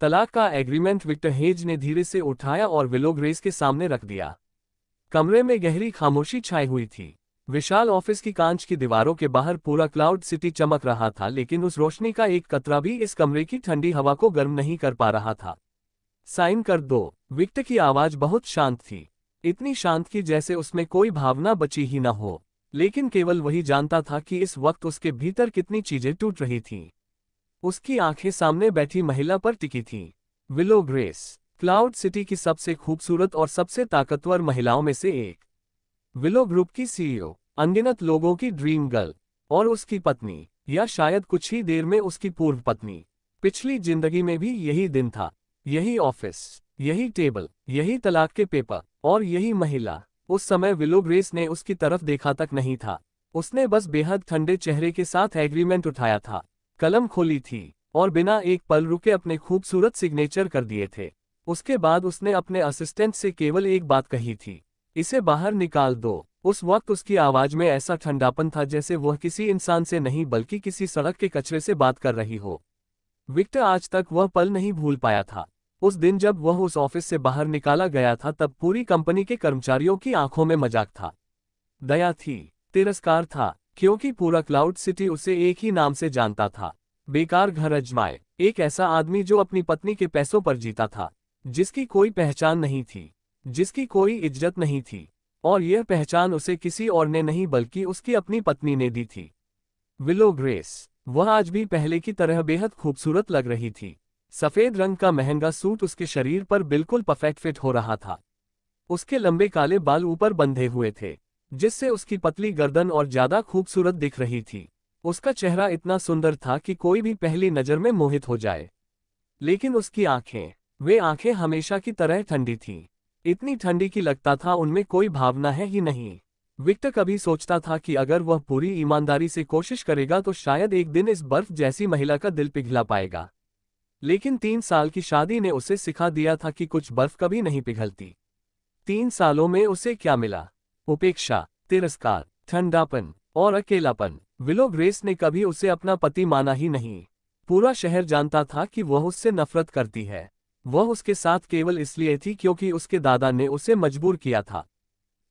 तलाक का agreement Victor hedge ने धीरे से उठाया और विलो ग्रेस के सामने रख दिया। कमरे में गहरी खामोशी छाई हुई थी। विशाल ऑफिस की कांच की दीवारों के बाहर पूरा क्लाउड सिटी चमक रहा था, लेकिन उस रोशनी का एक कतरा भी इस कमरे की ठंडी हवा को गर्म नहीं कर पा रहा था। साइन कर दो। विक्टर की आवाज बहुत शांत थी, इतनी शांत कि जैसे उसमें कोई भावना बची ही न हो, लेकिन केवल वही जानता था कि इस वक्त उसके भीतर कितनी चीजें टूट रही थीं। उसकी आंखें सामने बैठी महिला पर टिकी थीं। विलो ग्रेस, क्लाउड सिटी की सबसे खूबसूरत और सबसे ताकतवर महिलाओं में से एक। विलो ग्रुप की सीईओ, अनगिनत लोगों की ड्रीम गर्ल, और उसकी पत्नी, या शायद कुछ ही देर में उसकी पूर्व पत्नी। पिछली जिंदगी में भी यही दिन था, यही ऑफिस, यही टेबल, यही तलाक के पेपर, और यही महिला। उस समय विलो ग्रेस ने उसकी तरफ देखा तक नहीं था। उसने बस बेहद ठंडे चेहरे के साथ एग्रीमेंट उठाया था, कलम खोली थी, और बिना एक पल रुके अपने खूबसूरत सिग्नेचर कर दिए थे। उसके बाद उसने अपने असिस्टेंट से केवल एक बात कही थी, इसे बाहर निकाल दो। उस वक्त उसकी आवाज में ऐसा ठंडापन था जैसे वह किसी इंसान से नहीं बल्कि किसी सड़क के कचरे से बात कर रही हो। विक्टर आज तक वह पल नहीं भूल पाया था। उस दिन जब वह उस ऑफिस से बाहर निकाला गया था, तब पूरी कंपनी के कर्मचारियों की आंखों में मजाक था, दया थी, तिरस्कार था, क्योंकि पूरा क्लाउड सिटी उसे एक ही नाम से जानता था, बेकार घर अजमाए। एक ऐसा आदमी जो अपनी पत्नी के पैसों पर जीता था, जिसकी कोई पहचान नहीं थी, जिसकी कोई इज्जत नहीं थी, और यह पहचान उसे किसी और ने नहीं बल्कि उसकी अपनी पत्नी ने दी थी। विलो ग्रेस, वह आज भी पहले की तरह बेहद खूबसूरत लग रही थी। सफेद रंग का महंगा सूट उसके शरीर पर बिल्कुल परफेक्ट फिट हो रहा था। उसके लंबे काले बाल ऊपर बंधे हुए थे, जिससे उसकी पतली गर्दन और ज्यादा खूबसूरत दिख रही थी। उसका चेहरा इतना सुंदर था कि कोई भी पहली नजर में मोहित हो जाए। लेकिन उसकी आंखें, वे आंखें हमेशा की तरह ठंडी थीं, इतनी ठंडी कि लगता था उनमें कोई भावना है ही नहीं। विक्टर कभी सोचता था कि अगर वह पूरी ईमानदारी से कोशिश करेगा तो शायद एक दिन इस बर्फ जैसी महिला का दिल पिघला पाएगा। लेकिन 3 साल की शादी ने उसे सिखा दिया था कि कुछ बर्फ कभी नहीं पिघलती। 3 सालों में उसे क्या मिला? उपेक्षा, तिरस्कार, ठंडापन और अकेलापन। विलो ग्रेस ने कभी उसे अपना पति माना ही नहीं। पूरा शहर जानता था कि वह उससे नफरत करती है। वह उसके साथ केवल इसलिए थी क्योंकि उसके दादा ने उसे मजबूर किया था।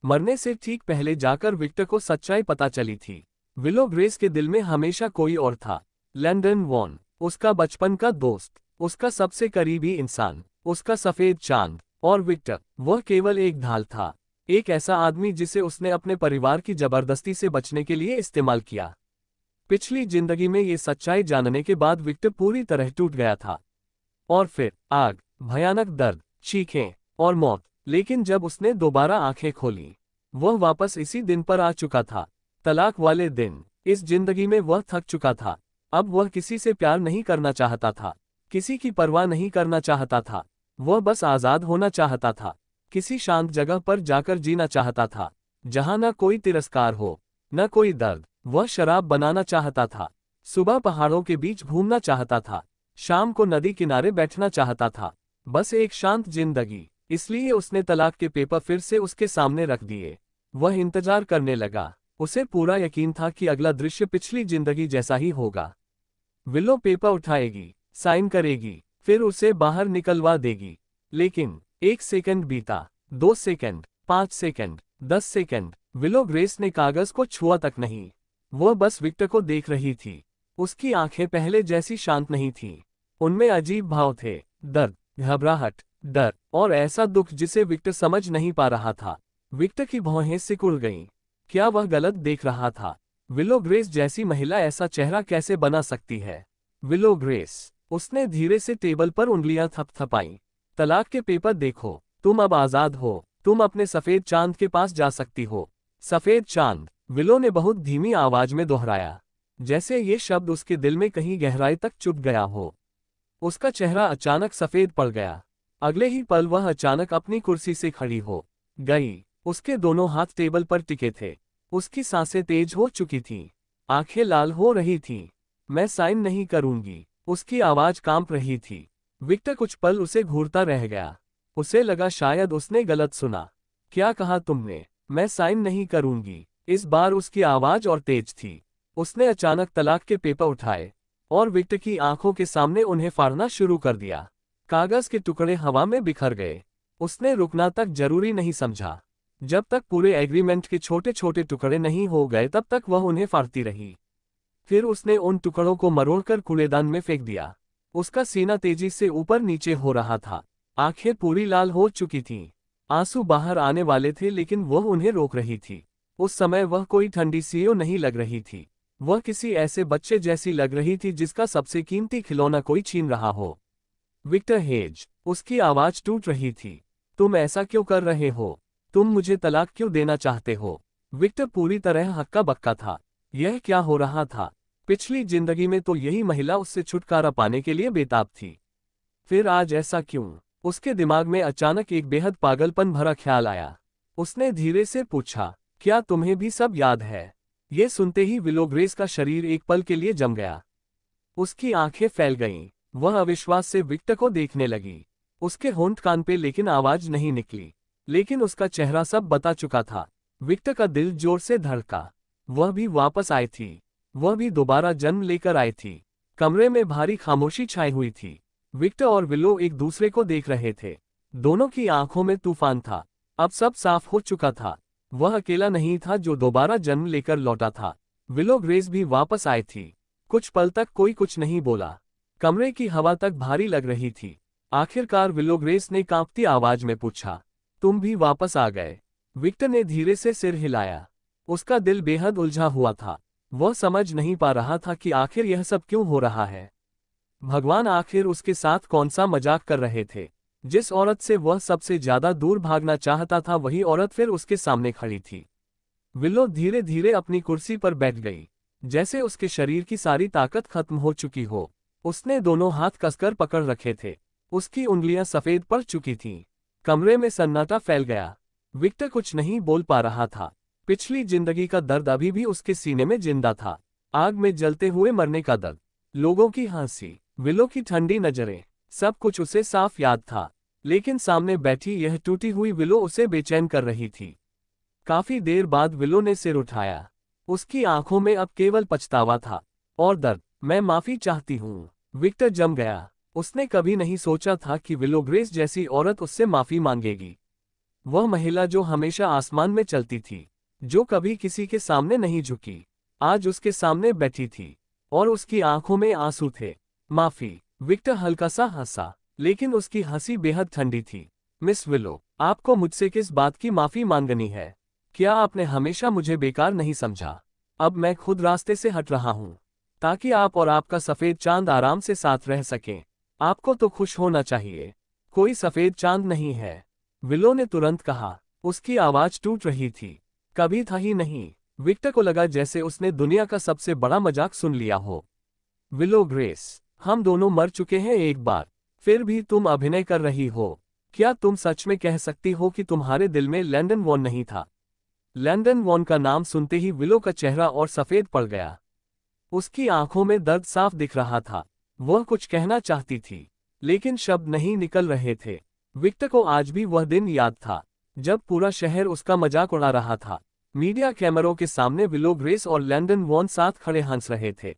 मरने से ठीक पहले जाकर विक्टर को सच्चाई पता चली थी। विलो ग्रेस के दिल में हमेशा कोई और था। लैंडन वॉन, उसका बचपन का दोस्त, उसका सबसे करीबी इंसान, उसका सफेद चांद। और विक्टर, वह केवल एक ढाल था, एक ऐसा आदमी जिसे उसने अपने परिवार की जबरदस्ती से बचने के लिए इस्तेमाल किया। पिछली जिंदगी में ये सच्चाई जानने के बाद विक्टर पूरी तरह टूट गया था। और फिर आग, भयानक दर्द, चीखें और मौत। लेकिन जब उसने दोबारा आंखें खोली, वह वापस इसी दिन पर आ चुका था, तलाक वाले दिन। इस जिंदगी में वह थक चुका था। अब वह किसी से प्यार नहीं करना चाहता था, किसी की परवाह नहीं करना चाहता था। वह बस आजाद होना चाहता था, किसी शांत जगह पर जाकर जीना चाहता था, जहां न कोई तिरस्कार हो, न कोई दर्द। वह शराब बनाना चाहता था, सुबह पहाड़ों के बीच घूमना चाहता था, शाम को नदी किनारे बैठना चाहता था, बस एक शांत जिंदगी। इसलिए उसने तलाक के पेपर फिर से उसके सामने रख दिए। वह इंतजार करने लगा। उसे पूरा यकीन था कि अगला दृश्य पिछली जिंदगी जैसा ही होगा। विलो पेपर उठाएगी, साइन करेगी, फिर उसे बाहर निकलवा देगी। लेकिन 1 सेकंड बीता, 2 second, 5 second, 10 second. Willow grace ने कागज को छुआ तक नहीं। वह बस विक्टर को देख रही थी। उसकी आंखें पहले जैसी शांत नहीं थीं। उनमें अजीब भाव थे, दर्द, घबराहट, डर और ऐसा दुख जिसे विक्टर समझ नहीं पा रहा था। विक्टर की भौहें सिकुड़ गईं। क्या वह गलत देख रहा था? विलो ग्रेस जैसी महिला ऐसा चेहरा कैसे बना सकती है? विलो ग्रेस, उसने धीरे से टेबल पर उंगलियां थपथपाईं। तलाक के पेपर देखो, तुम अब आजाद हो, तुम अपने सफेद चांद के पास जा सकती हो। सफेद चांद, विलो ने बहुत धीमी आवाज में दोहराया, जैसे ये शब्द उसके दिल में कहीं गहराई तक चुभ गया हो। उसका चेहरा अचानक सफेद पड़ गया। अगले ही पल वह अचानक अपनी कुर्सी से खड़ी हो गई। उसके दोनों हाथ टेबल पर टिके थे। उसकी सांसें तेज हो चुकी थीं, आंखें लाल हो रही थीं। मैं साइन नहीं करूंगी, उसकी आवाज कांप रही थी। विक्टर कुछ पल उसे घूरता रह गया। उसे लगा शायद उसने गलत सुना। क्या कहा तुमने? मैं साइन नहीं करूंगी। इस बार उसकी आवाज और तेज थी। उसने अचानक तलाक के पेपर उठाए और विक्टर की आंखों के सामने उन्हें फाड़ना शुरू कर दिया। कागज के टुकड़े हवा में बिखर गए। उसने रुकना तक जरूरी नहीं समझा। जब तक पूरे एग्रीमेंट के छोटे छोटे टुकड़े नहीं हो गए तब तक वह उन्हें फाड़ती रही। फिर उसने उन टुकड़ों को मरोड़कर कूड़ेदान में फेंक दिया। उसका सीना तेजी से ऊपर नीचे हो रहा था। आंखें पूरी लाल हो चुकी थीं। आंसू बाहर आने वाले थे लेकिन वह उन्हें रोक रही थी। उस समय वह कोई ठंडी सीओ नहीं लग रही थी। वह किसी ऐसे बच्चे जैसी लग रही थी जिसका सबसे कीमती खिलौना कोई छीन रहा हो। विक्टर हेज, उसकी आवाज टूट रही थी। तुम ऐसा क्यों कर रहे हो? तुम मुझे तलाक क्यों देना चाहते हो? विक्टर पूरी तरह हक्का बक्का था। यह क्या हो रहा था? पिछली जिंदगी में तो यही महिला उससे छुटकारा पाने के लिए बेताब थी। फिर आज ऐसा क्यों? उसके दिमाग में अचानक एक बेहद पागलपन भरा ख्याल आया। उसने धीरे से पूछा, क्या तुम्हें भी सब याद है? ये सुनते ही विलो ग्रेस का शरीर एक पल के लिए जम गया। उसकी आंखें फैल गईं। वह अविश्वास से विक्टर को देखने लगी। उसके होंठ कान पे लेकिन आवाज नहीं निकली। लेकिन उसका चेहरा सब बता चुका था। विक्टर का दिल जोर से धड़का। वह भी वापस आई थी। वह भी दोबारा जन्म लेकर आई थी। कमरे में भारी खामोशी छाई हुई थी। विक्टर और विलो एक दूसरे को देख रहे थे। दोनों की आंखों में तूफान था। अब सब साफ हो चुका था। वह अकेला नहीं था जो दोबारा जन्म लेकर लौटा था। विलो ग्रेस भी वापस आई थी। कुछ पल तक कोई कुछ नहीं बोला। कमरे की हवा तक भारी लग रही थी। आखिरकार विलो ग्रेस ने कांपती आवाज में पूछा, तुम भी वापस आ गए? विक्टर ने धीरे से सिर हिलाया। उसका दिल बेहद उलझा हुआ था। वह समझ नहीं पा रहा था कि आखिर यह सब क्यों हो रहा है। भगवान, आखिर उसके साथ कौन सा मजाक कर रहे थे? जिस औरत से वह सबसे ज्यादा दूर भागना चाहता था वही औरत फिर उसके सामने खड़ी थी। विलो धीरे धीरे अपनी कुर्सी पर बैठ गई, जैसे उसके शरीर की सारी ताकत खत्म हो चुकी हो। उसने दोनों हाथ कसकर पकड़ रखे थे। उसकी उंगलियां सफेद पड़ चुकी थीं। कमरे में सन्नाटा फैल गया। विक्टर कुछ नहीं बोल पा रहा था। पिछली जिंदगी का दर्द अभी भी उसके सीने में जिंदा था। आग में जलते हुए मरने का दर्द, लोगों की हंसी, विलो की ठंडी नजरें, सब कुछ उसे साफ याद था। लेकिन सामने बैठी यह टूटी हुई विलो उसे बेचैन कर रही थी। काफी देर बाद विलो ने सिर उठाया। उसकी आंखों में अब केवल पछतावा था और दर्द। मैं माफी चाहती हूँ। विक्टर जम गया। उसने कभी नहीं सोचा था कि विलो ग्रेस जैसी औरत उससे माफी मांगेगी। वह महिला जो हमेशा आसमान में चलती थी, जो कभी किसी के सामने नहीं झुकी, आज उसके सामने बैठी थी और उसकी आंखों में आंसू थे। माफी। विक्टर हल्का सा हंसा, लेकिन उसकी हंसी बेहद ठंडी थी। मिस विलो, आपको मुझसे किस बात की माफी मांगनी है? क्या आपने हमेशा मुझे बेकार नहीं समझा? अब मैं खुद रास्ते से हट रहा हूँ ताकि आप और आपका सफेद चांद आराम से साथ रह सकें। आपको तो खुश होना चाहिए। कोई सफेद चांद नहीं है, विलो ने तुरंत कहा। उसकी आवाज टूट रही थी। कभी था ही नहीं। विक्टर को लगा जैसे उसने दुनिया का सबसे बड़ा मजाक सुन लिया हो। विलो ग्रेस, हम दोनों मर चुके हैं एक बार, फिर भी तुम अभिनय कर रही हो। क्या तुम सच में कह सकती हो कि तुम्हारे दिल में लैंडन वॉन नहीं था? लैंडन वॉन का नाम सुनते ही विलो का चेहरा और सफेद पड़ गया। उसकी आंखों में दर्द साफ दिख रहा था। वह कुछ कहना चाहती थी, लेकिन शब्द नहीं निकल रहे थे। विक्टर को आज भी वह दिन याद था जब पूरा शहर उसका मजाक उड़ा रहा था। मीडिया कैमरों के सामने विलो ग्रेस और लैंडन वॉन साथ खड़े हंस रहे थे।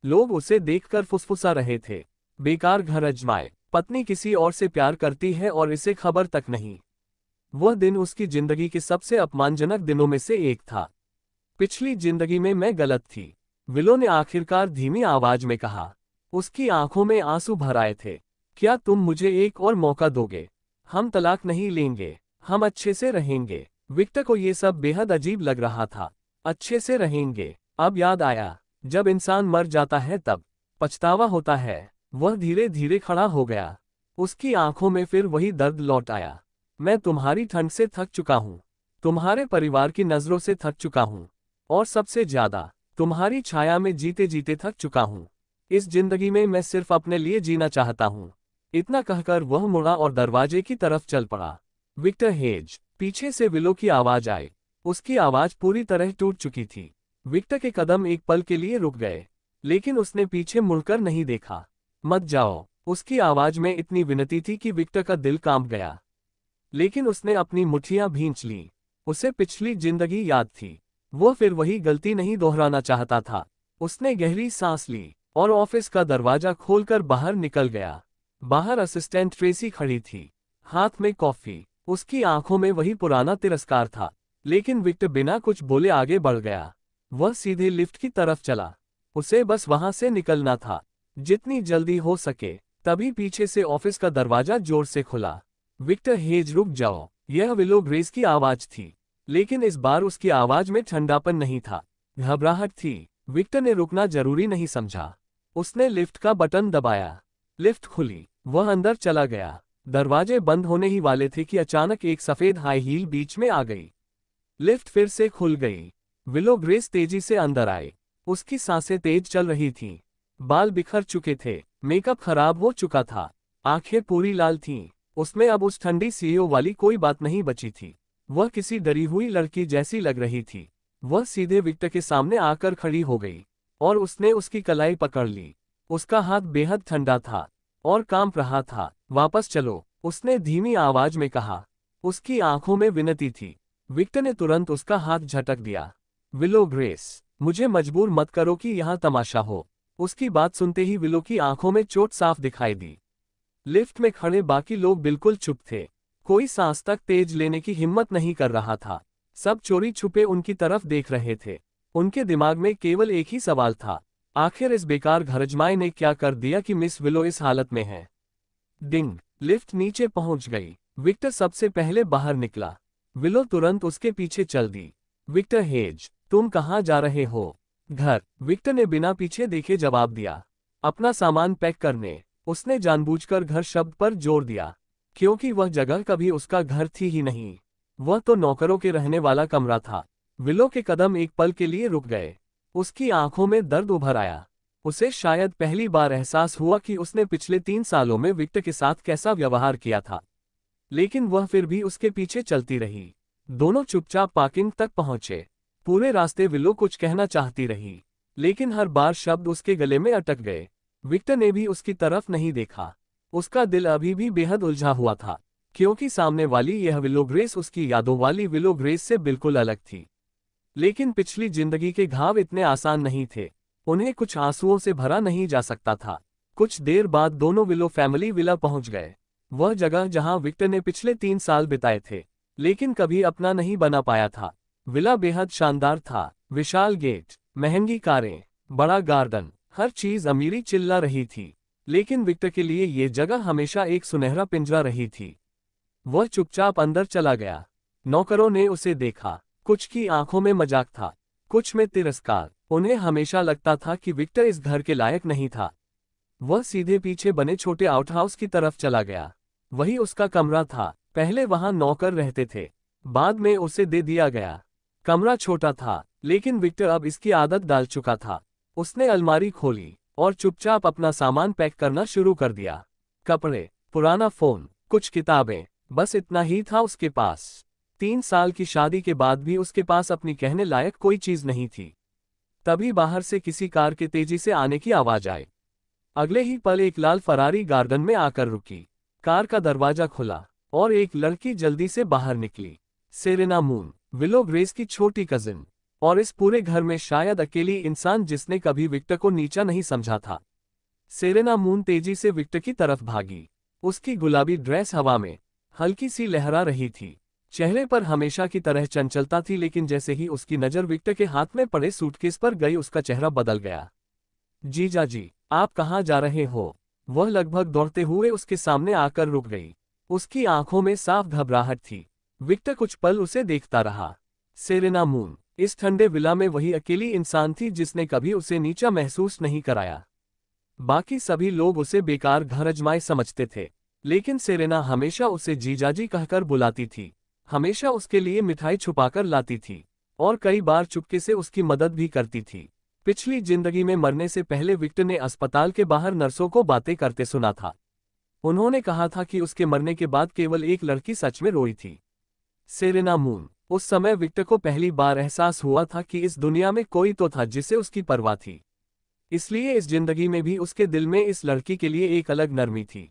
लोग उसे देखकर फुसफुसा रहे थे, बेकार घर अजमाए, पत्नी किसी और से प्यार करती है और इसे खबर तक नहीं। वह दिन उसकी जिंदगी के सबसे अपमानजनक दिनों में से एक था। पिछली जिंदगी में मैं गलत थी, विलो ने आखिरकार धीमी आवाज में कहा। उसकी आंखों में आंसू भर आए थे। क्या तुम मुझे एक और मौका दोगे? हम तलाक नहीं लेंगे, हम अच्छे से रहेंगे। विक्टर को ये सब बेहद अजीब लग रहा था। अच्छे से रहेंगे। अब याद आया, जब इंसान मर जाता है तब पछतावा होता है। वह धीरे धीरे खड़ा हो गया। उसकी आंखों में फिर वही दर्द लौट आया। मैं तुम्हारी ठंड से थक चुका हूँ, तुम्हारे परिवार की नजरों से थक चुका हूँ, और सबसे ज्यादा तुम्हारी छाया में जीते जीते थक चुका हूँ। इस जिंदगी में मैं सिर्फ अपने लिए जीना चाहता हूँ। इतना कहकर वह मुड़ा और दरवाजे की तरफ चल पड़ा। विक्टर हेज, पीछे से विलो की आवाज आई। उसकी आवाज पूरी तरह टूट चुकी थी। विक्टर के कदम एक पल के लिए रुक गए, लेकिन उसने पीछे मुड़कर नहीं देखा। मत जाओ, उसकी आवाज में इतनी विनती थी कि विक्टर का दिल कांप गया। लेकिन उसने अपनी मुट्ठियां भींच लीं। उसे पिछली जिंदगी याद थी। वो फिर वही गलती नहीं दोहराना चाहता था। उसने गहरी सांस ली और ऑफिस का दरवाजा खोलकर बाहर निकल गया। बाहर असिस्टेंट ट्रेसी खड़ी थी, हाथ में कॉफी। उसकी आंखों में वही पुराना तिरस्कार था। लेकिन विक्टर बिना कुछ बोले आगे बढ़ गया। वह सीधे लिफ्ट की तरफ चला। उसे बस वहां से निकलना था, जितनी जल्दी हो सके। तभी पीछे से ऑफिस का दरवाजा जोर से खुला। विक्टर हेज, रुक जाओ। यह विलो ग्रेस की आवाज थी, लेकिन इस बार उसकी आवाज में ठंडापन नहीं था, घबराहट थी। विक्टर ने रुकना जरूरी नहीं समझा। उसने लिफ्ट का बटन दबाया। लिफ्ट खुली, वह अंदर चला गया। दरवाजे बंद होने ही वाले थे कि अचानक एक सफेद हाई हील बीच में आ गई। लिफ्ट फिर से खुल गई। विलो ग्रेस तेजी से अंदर आए। उसकी सांसें तेज चल रही थीं। बाल बिखर चुके थे, मेकअप खराब हो चुका था, आंखें पूरी लाल थीं। उसमें अब उस ठंडी सीईओ वाली कोई बात नहीं बची थी। वह किसी डरी हुई लड़की जैसी लग रही थी। वह सीधे विक्टर के सामने आकर खड़ी हो गई और उसने उसकी कलाई पकड़ ली। उसका हाथ बेहद ठंडा था और कांप रहा था। वापस चलो, उसने धीमी आवाज में कहा। उसकी आंखों में विनती थी। विक्टर ने तुरंत उसका हाथ झटक दिया। विलो ग्रेस, मुझे मजबूर मत करो कि यहाँ तमाशा हो। उसकी बात सुनते ही विलो की आंखों में चोट साफ दिखाई दी। लिफ्ट में खड़े बाकी लोग बिल्कुल चुप थे। कोई सांस तक तेज लेने की हिम्मत नहीं कर रहा था। सब चोरी छुपे उनकी तरफ देख रहे थे। उनके दिमाग में केवल एक ही सवाल था, आखिर इस बेकार घरजमाई ने क्या कर दिया कि मिस विलो इस हालत में है। डिंग, लिफ्ट नीचे पहुंच गई। विक्टर सबसे पहले बाहर निकला। विलो तुरंत उसके पीछे चल दी। विक्टर हेज, तुम कहाँ जा रहे हो? घर, विक्टर ने बिना पीछे देखे जवाब दिया। अपना सामान पैक करने। उसने जानबूझकर घर शब्द पर जोर दिया, क्योंकि वह जगह कभी उसका घर थी ही नहीं। वह तो नौकरों के रहने वाला कमरा था। विलो के कदम एक पल के लिए रुक गए। उसकी आंखों में दर्द उभर आया। उसे शायद पहली बार एहसास हुआ कि उसने पिछले 3 सालों में विक्टर के साथ कैसा व्यवहार किया था। लेकिन वह फिर भी उसके पीछे चलती रही। दोनों चुपचाप पार्किंग तक पहुंचे। पूरे रास्ते विलो कुछ कहना चाहती रही, लेकिन हर बार शब्द उसके गले में अटक गए। विक्टर ने भी उसकी तरफ नहीं देखा। उसका दिल अभी भी बेहद उलझा हुआ था, क्योंकि सामने वाली यह विलो ग्रेस उसकी यादों वाली विलो ग्रेस से बिल्कुल अलग थी। लेकिन पिछली जिंदगी के घाव इतने आसान नहीं थे। उन्हें कुछ आंसुओं से भरा नहीं जा सकता था। कुछ देर बाद दोनों विलो फैमिली विला पहुंच गए। वह जगह जहां विक्टर ने पिछले 3 साल बिताए थे, लेकिन कभी अपना नहीं बना पाया था। विला बेहद शानदार था। विशाल गेट, महंगी कारें, बड़ा गार्डन, हर चीज अमीरी चिल्ला रही थी। लेकिन विक्टर के लिए ये जगह हमेशा एक सुनहरा पिंजरा रही थी। वह चुपचाप अंदर चला गया। नौकरों ने उसे देखा। कुछ की आंखों में मजाक था, कुछ में तिरस्कार। उन्हें हमेशा लगता था कि विक्टर इस घर के लायक नहीं था। वह सीधे पीछे बने छोटे आउटहाउस की तरफ चला गया। वही उसका कमरा था। पहले वहां नौकर रहते थे, बाद में उसे दे दिया गया। कमरा छोटा था, लेकिन विक्टर अब इसकी आदत डाल चुका था। उसने अलमारी खोली और चुपचाप अपना सामान पैक करना शुरू कर दिया। कपड़े, पुराना फोन, कुछ किताबें, बस इतना ही था उसके पास। 3 साल की शादी के बाद भी उसके पास अपनी कहने लायक कोई चीज नहीं थी। तभी बाहर से किसी कार के तेजी से आने की आवाज आई। अगले ही पल एक लाल फरारी गार्डन में आकर रुकी। कार का दरवाजा खुला और एक लड़की जल्दी से बाहर निकली। सेरेना मून, विलो ग्रेस की छोटी कजिन, और इस पूरे घर में शायद अकेली इंसान जिसने कभी विक्टर को नीचा नहीं समझा था। सेरेना मून तेजी से विक्टर की तरफ भागी। उसकी गुलाबी ड्रेस हवा में हल्की सी लहरा रही थी। चेहरे पर हमेशा की तरह चंचलता थी, लेकिन जैसे ही उसकी नजर विक्टर के हाथ में पड़े सूटकेस पर गई, उसका चेहरा बदल गया। जीजा जी, आप कहाँ जा रहे हो? वह लगभग दौड़ते हुए उसके सामने आकर रुक गई। उसकी आंखों में साफ घबराहट थी। विक्टर कुछ पल उसे देखता रहा। सेरेना मून इस ठंडे विला में वही अकेली इंसान थी जिसने कभी उसे नीचा महसूस नहीं कराया। बाकी सभी लोग उसे बेकार घर अजमाए समझते थे, लेकिन सेरेना हमेशा उसे जीजाजी कहकर बुलाती थी। हमेशा उसके लिए मिठाई छुपाकर लाती थी और कई बार चुपके से उसकी मदद भी करती थी। पिछली जिंदगी में मरने से पहले विक्टर ने अस्पताल के बाहर नर्सों को बातें करते सुना था। उन्होंने कहा था कि उसके मरने के बाद केवल एक लड़की सच में रोई थी, सेरेना मून। उस समय विक्टर को पहली बार एहसास हुआ था कि इस दुनिया में कोई तो था जिसे उसकी परवाह थी। इसलिए इस जिंदगी में भी उसके दिल में इस लड़की के लिए एक अलग नरमी थी।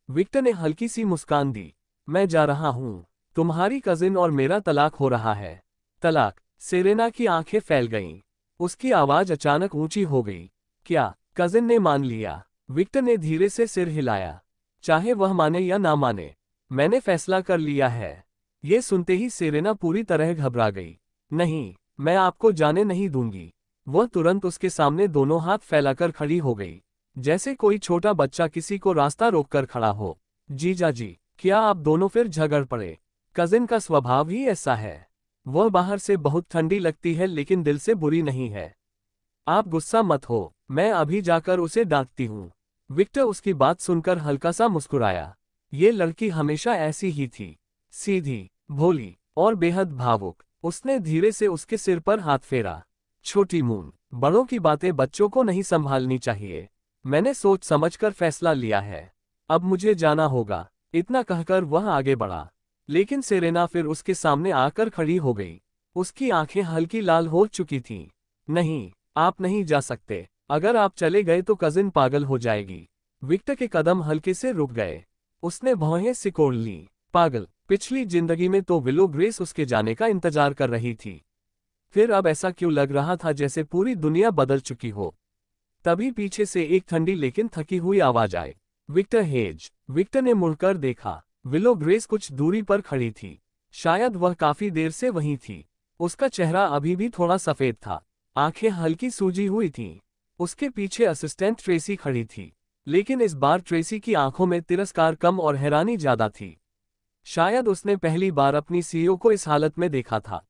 विक्टर ने हल्की सी मुस्कान दी। मैं जा रहा हूँ, तुम्हारी कजिन और मेरा तलाक हो रहा है। तलाक? सेरेना की आंखें फैल गईं। उसकी आवाज अचानक ऊंची हो गई। क्या? कजिन ने मान लिया? विक्टर ने धीरे से सिर हिलाया। चाहे वह माने या ना माने। मैंने फैसला कर लिया है। ये सुनते ही सेरेना पूरी तरह घबरा गई। नहीं, मैं आपको जाने नहीं दूंगी। वह तुरंत उसके सामने दोनों हाथ फैलाकर खड़ी हो गई, जैसे कोई छोटा बच्चा किसी को रास्ता रोककर खड़ा हो। जीजा जी, क्या आप दोनों फिर झगड़ पड़े? कजिन का स्वभाव ही ऐसा है। वह बाहर से बहुत ठंडी लगती है लेकिन दिल से बुरी नहीं है। आप गुस्सा मत हो, मैं अभी जाकर उसे डांटती हूँ। विक्टर उसकी बात सुनकर हल्का सा मुस्कुराया। ये लड़की हमेशा ऐसी ही थी, सीधी, भोली और बेहद भावुक। उसने धीरे से उसके सिर पर हाथ फेरा। छोटी मून, बड़ों की बातें बच्चों को नहीं संभालनी चाहिए। मैंने सोच समझकर फैसला लिया है। अब मुझे जाना होगा। इतना कहकर वह आगे बढ़ा, लेकिन सेरेना फिर उसके सामने आकर खड़ी हो गई। उसकी आंखें हल्की लाल हो चुकी थीं। नहीं, आप नहीं जा सकते। अगर आप चले गए तो कजिन पागल हो जाएगी। विक्टर के कदम हल्के से रुक गए। उसने भौहें सिकोड़ ली। पागल? पिछली जिंदगी में तो विलो ग्रेस उसके जाने का इंतजार कर रही थी। फिर अब ऐसा क्यों लग रहा था जैसे पूरी दुनिया बदल चुकी हो? तभी पीछे से एक ठंडी लेकिन थकी हुई आवाज आई। Victor hedge. विक्टर ने मुड़कर देखा। विलो ग्रेस कुछ दूरी पर खड़ी थी। शायद वह काफी देर से वहीं थी। उसका चेहरा अभी भी थोड़ा सफेद था, आंखें हल्की सूजी हुई थीं। उसके पीछे असिस्टेंट ट्रेसी खड़ी थी, लेकिन इस बार ट्रेसी की आंखों में तिरस्कार कम और हैरानी ज्यादा थी। शायद उसने पहली बार अपनी सीईओ को इस हालत में देखा था।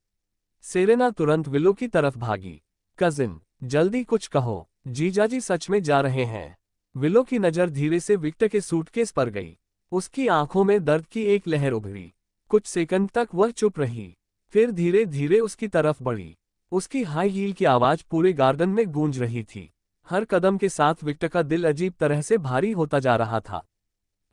सेरेना तुरंत विलो की तरफ भागी। कजिन, जल्दी कुछ कहो, जीजाजी सच में जा रहे हैं। विलो की नजर धीरे से विक्टर के सूटकेस पर गई। उसकी आंखों में दर्द की एक लहर उभरी। कुछ सेकंड तक वह चुप रही, फिर धीरे धीरे उसकी तरफ बढ़ी। उसकी हाई हील की आवाज पूरे गार्डन में गूंज रही थी। हर कदम के साथ विक्टर का दिल अजीब तरह से भारी होता जा रहा था।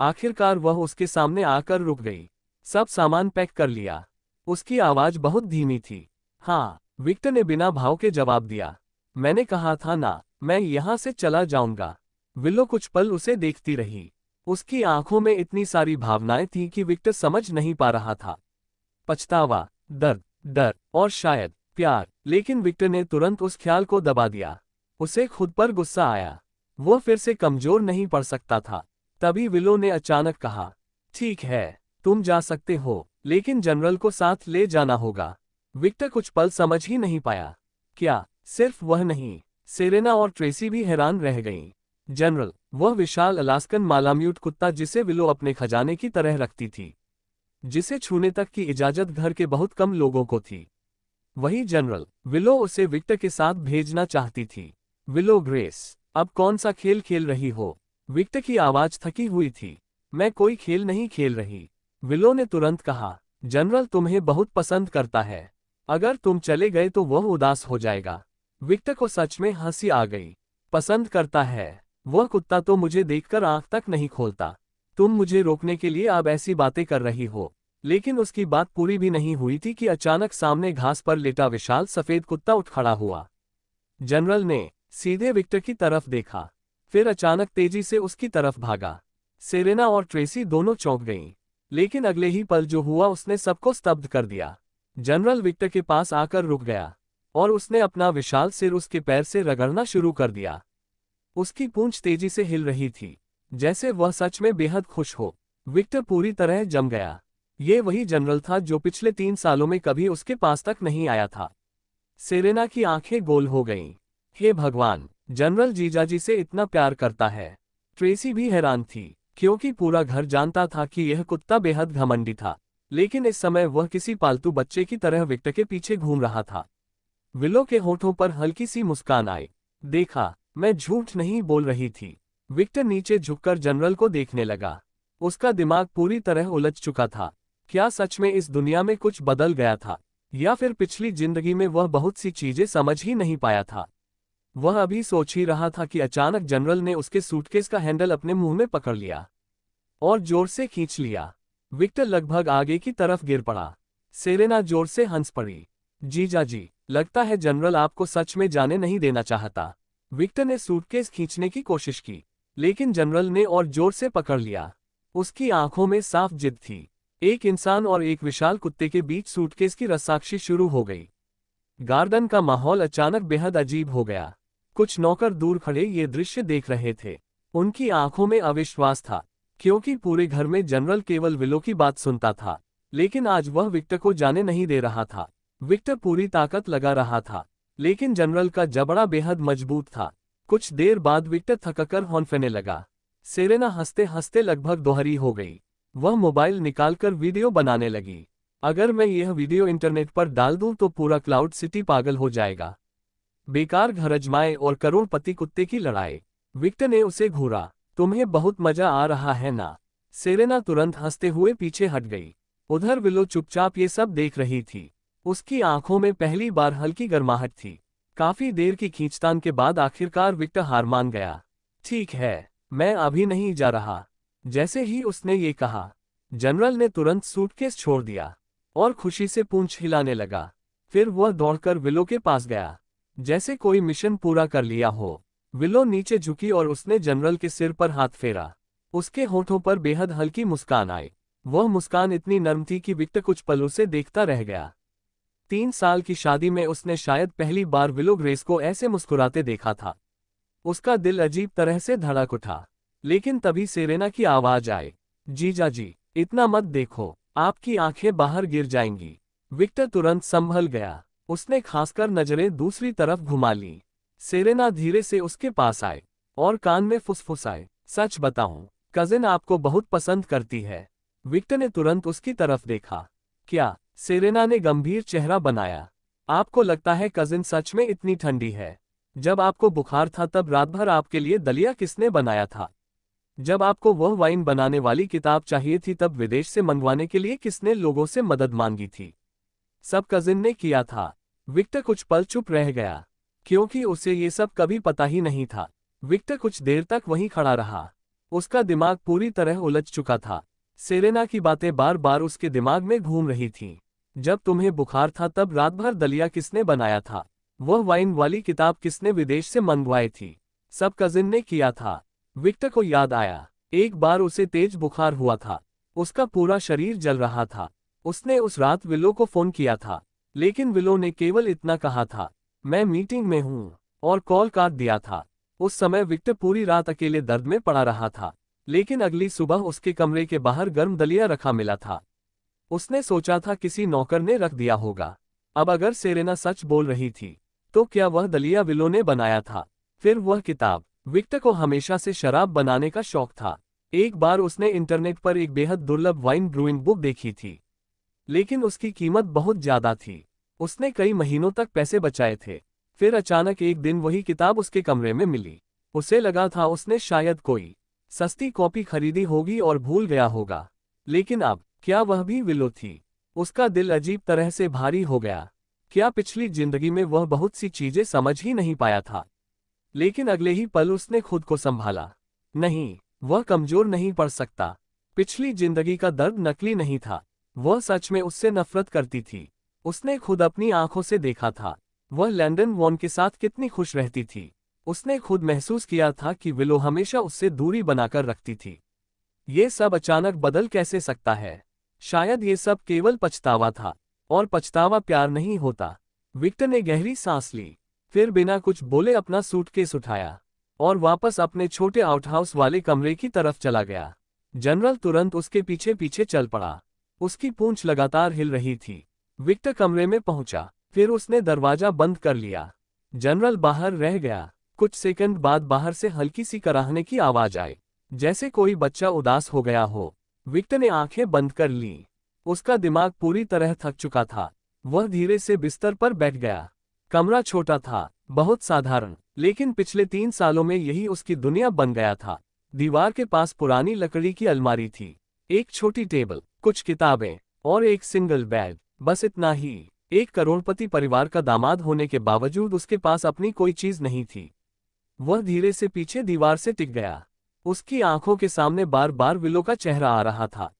आखिरकार वह उसके सामने आकर रुक गई। सब सामान पैक कर लिया? उसकी आवाज बहुत धीमी थी। हाँ, विक्टर ने बिना भाव के जवाब दिया। मैंने कहा था ना, मैं यहाँ से चला जाऊंगा। विलो कुछ पल उसे देखती रही। उसकी आंखों में इतनी सारी भावनाएं थीं कि विक्टर समझ नहीं पा रहा था। पछतावा, दर्द, डर और शायद प्यार। लेकिन विक्टर ने तुरंत उस ख्याल को दबा दिया। उसे खुद पर गुस्सा आया। वह फिर से कमजोर नहीं पड़ सकता था। तभी विलो ने अचानक कहा, ठीक है, तुम जा सकते हो, लेकिन जनरल को साथ ले जाना होगा। विक्टर कुछ पल समझ ही नहीं पाया। क्या सिर्फ वह नहीं, सेरेना और ट्रेसी भी हैरान रह गईं। जनरल? वह विशाल अलास्कन मालाम्यूट कुत्ता जिसे विलो अपने खजाने की तरह रखती थी, जिसे छूने तक की इजाजत घर के बहुत कम लोगों को थी। वही जनरल। विलो उसे विक्टर के साथ भेजना चाहती थी। विलो ग्रेस, अब कौन सा खेल खेल रही हो? विक्टर की आवाज थकी हुई थी। मैं कोई खेल नहीं खेल रही, विलो ने तुरंत कहा। जनरल तुम्हें बहुत पसंद करता है। अगर तुम चले गए तो वह उदास हो जाएगा। विक्टर को सच में हंसी आ गई। पसंद करता है? वह कुत्ता तो मुझे देखकर आंख तक नहीं खोलता। तुम मुझे रोकने के लिए अब ऐसी बातें कर रही हो। लेकिन उसकी बात पूरी भी नहीं हुई थी कि अचानक सामने घास पर लेटा विशाल सफेद कुत्ता उठ खड़ा हुआ। जनरल ने सीधे विक्टर की तरफ देखा, फिर अचानक तेजी से उसकी तरफ भागा। सेरेना और ट्रेसी दोनों चौंक गईं, लेकिन अगले ही पल जो हुआ उसने सबको स्तब्ध कर दिया। जनरल विक्टर के पास आकर रुक गया और उसने अपना विशाल सिर उसके पैर से रगड़ना शुरू कर दिया। उसकी पूंछ तेजी से हिल रही थी, जैसे वह सच में बेहद खुश हो। विक्टर पूरी तरह जम गया। ये वही जनरल था जो पिछले 3 सालों में कभी उसके पास तक नहीं आया था। सेरेना की आंखें गोल हो गईं। हे भगवान, जनरल जीजाजी से इतना प्यार करता है। ट्रेसी भी हैरान थी, क्योंकि पूरा घर जानता था कि यह कुत्ता बेहद घमंडी था, लेकिन इस समय वह किसी पालतू बच्चे की तरह विक्टर के पीछे घूम रहा था। विलो के होठों पर हल्की सी मुस्कान आई। देखा, मैं झूठ नहीं बोल रही थी। विक्टर नीचे झुककर जनरल को देखने लगा। उसका दिमाग पूरी तरह उलझ चुका था। क्या सच में इस दुनिया में कुछ बदल गया था, या फिर पिछली जिंदगी में वह बहुत सी चीजें समझ ही नहीं पाया था? वह अभी सोच ही रहा था कि अचानक जनरल ने उसके सूटकेस का हैंडल अपने मुंह में पकड़ लिया और जोर से खींच लिया। विक्टर लगभग आगे की तरफ गिर पड़ा। सेरेना जोर से हंस पड़ी। जीजाजी, लगता है जनरल आपको सच में जाने नहीं देना चाहता। विक्टर ने सूटकेस खींचने की कोशिश की, लेकिन जनरल ने और जोर से पकड़ लिया। उसकी आंखों में साफ जिद थी। एक इंसान और एक विशाल कुत्ते के बीच सूटकेस की रस्साकशी शुरू हो गई। गार्डन का माहौल अचानक बेहद अजीब हो गया। कुछ नौकर दूर खड़े ये दृश्य देख रहे थे। उनकी आंखों में अविश्वास था। क्योंकि पूरे घर में जनरल केवल विलो की बात सुनता था, लेकिन आज वह विक्टर को जाने नहीं दे रहा था। विक्टर पूरी ताकत लगा रहा था, लेकिन जनरल का जबड़ा बेहद मजबूत था। कुछ देर बाद विक्टर थककर हौंफने लगा। सेरेना हंसते हंसते लगभग दोहरी हो गई। वह मोबाइल निकालकर वीडियो बनाने लगी। अगर मैं यह वीडियो इंटरनेट पर डाल दूं तो पूरा क्लाउड सिटी पागल हो जाएगा। बेकार घर अजमाए और करोड़पति कुत्ते की लड़ाई। विक्टर ने उसे घूरा। तुम्हें बहुत मजा आ रहा है ना? सेरेना तुरंत हंसते हुए पीछे हट गई। उधर विलो चुपचाप ये सब देख रही थी। उसकी आंखों में पहली बार हल्की गर्माहट थी। काफी देर की खींचतान के बाद आखिरकार विक्टर हार मान गया। ठीक है, मैं अभी नहीं जा रहा। जैसे ही उसने ये कहा, जनरल ने तुरंत सूटकेस छोड़ दिया और खुशी से पूंछ हिलाने लगा। फिर वह दौड़कर विलो के पास गया, जैसे कोई मिशन पूरा कर लिया हो। विलो नीचे झुकी और उसने जनरल के सिर पर हाथ फेरा। उसके होठों पर बेहद हल्की मुस्कान आई। वह मुस्कान इतनी नर्म थी कि विक्टर कुछ पल उसे देखता रह गया। 3 साल की शादी में उसने शायद पहली बार विलो ग्रेस को ऐसे मुस्कुराते देखा था। उसका दिल अजीब तरह से धड़क उठा। लेकिन तभी सेरेना की आवाज आई, जीजा जी, इतना मत देखो, आपकी आंखें बाहर गिर जाएंगी। विक्टर तुरंत संभल गया। उसने खासकर नजरें दूसरी तरफ घुमा ली। सेरेना धीरे से उसके पास आए और कान में फुसफुसाए, सच बताऊं, कजिन आपको बहुत पसंद करती है। विक्टर ने तुरंत उसकी तरफ देखा। क्या? सेरेना ने गंभीर चेहरा बनाया। आपको लगता है कजिन सच में इतनी ठंडी है? जब आपको बुखार था तब रात भर आपके लिए दलिया किसने बनाया था? जब आपको वह वाइन बनाने वाली किताब चाहिए थी तब विदेश से मंगवाने के लिए किसने लोगों से मदद मांगी थी? सब कजिन ने किया था। विक्टर कुछ पल चुप रह गया, क्योंकि उसे ये सब कभी पता ही नहीं था। विक्टर कुछ देर तक वहीं खड़ा रहा। उसका दिमाग पूरी तरह उलझ चुका था। सेरेना की बातें बार बार उसके दिमाग में घूम रही थीं। जब तुम्हें बुखार था तब रात भर दलिया किसने बनाया था? वह वाइन वाली किताब किसने विदेश से मंगवाई थी? सब कजिन ने किया था। विक्टर को याद आया, एक बार उसे तेज बुखार हुआ था। उसका पूरा शरीर जल रहा था। उसने उस रात विलो को फोन किया था, लेकिन विलो ने केवल इतना कहा था, मैं मीटिंग में हूं, और कॉल काट दिया था। उस समय विक्टर पूरी रात अकेले दर्द में पड़ा रहा था, लेकिन अगली सुबह उसके कमरे के बाहर गर्म दलिया रखा मिला था। उसने सोचा था किसी नौकर ने रख दिया होगा। अब अगर सेरेना सच बोल रही थी, तो क्या वह दलिया विलो ने बनाया था? फिर वह किताब। विक्टर को हमेशा से शराब बनाने का शौक था। एक बार उसने इंटरनेट पर एक बेहद दुर्लभ वाइन ब्रूइंग बुक देखी थी, लेकिन उसकी कीमत बहुत ज्यादा थी। उसने कई महीनों तक पैसे बचाए थे। फिर अचानक एक दिन वही किताब उसके कमरे में मिली। उसे लगा था उसने शायद कोई सस्ती कॉपी खरीदी होगी और भूल गया होगा। लेकिन अब क्या वह भी विलो थी? उसका दिल अजीब तरह से भारी हो गया। क्या पिछली जिंदगी में वह बहुत सी चीजें समझ ही नहीं पाया था? लेकिन अगले ही पल उसने खुद को संभाला। नहीं, वह कमजोर नहीं पड़ सकता। पिछली जिंदगी का दर्द नकली नहीं था। वह सच में उससे नफरत करती थी। उसने खुद अपनी आंखों से देखा था। वह लैंडन वॉन के साथ कितनी खुश रहती थी। उसने खुद महसूस किया था कि विलो हमेशा उससे दूरी बनाकर रखती थी। ये सब अचानक बदल कैसे सकता है? शायद ये सब केवल पछतावा था, और पछतावा प्यार नहीं होता। विक्टर ने गहरी सांस ली, फिर बिना कुछ बोले अपना सूटकेस उठाया और वापस अपने छोटे आउटहाउस वाले कमरे की तरफ चला गया। जनरल तुरंत उसके पीछे पीछे चल पड़ा। उसकी पूंछ लगातार हिल रही थी। विक्टर कमरे में पहुंचा, फिर उसने दरवाजा बंद कर लिया। जनरल बाहर रह गया। कुछ सेकंड बाद बाहर से हल्की सी कराहने की आवाज आई, जैसे कोई बच्चा उदास हो गया हो। विक्टर ने आंखें बंद कर लीं। उसका दिमाग पूरी तरह थक चुका था। वह धीरे से बिस्तर पर बैठ गया। कमरा छोटा था, बहुत साधारण, लेकिन पिछले 3 सालों में यही उसकी दुनिया बन गया था। दीवार के पास पुरानी लकड़ी की अलमारी थी, एक छोटी टेबल, कुछ किताबें और एक सिंगल बेड, बस इतना ही। एक करोड़पति परिवार का दामाद होने के बावजूद उसके पास अपनी कोई चीज नहीं थी। वह धीरे से पीछे दीवार से टिक गया। उसकी आंखों के सामने बार बार विलो का चेहरा आ रहा था।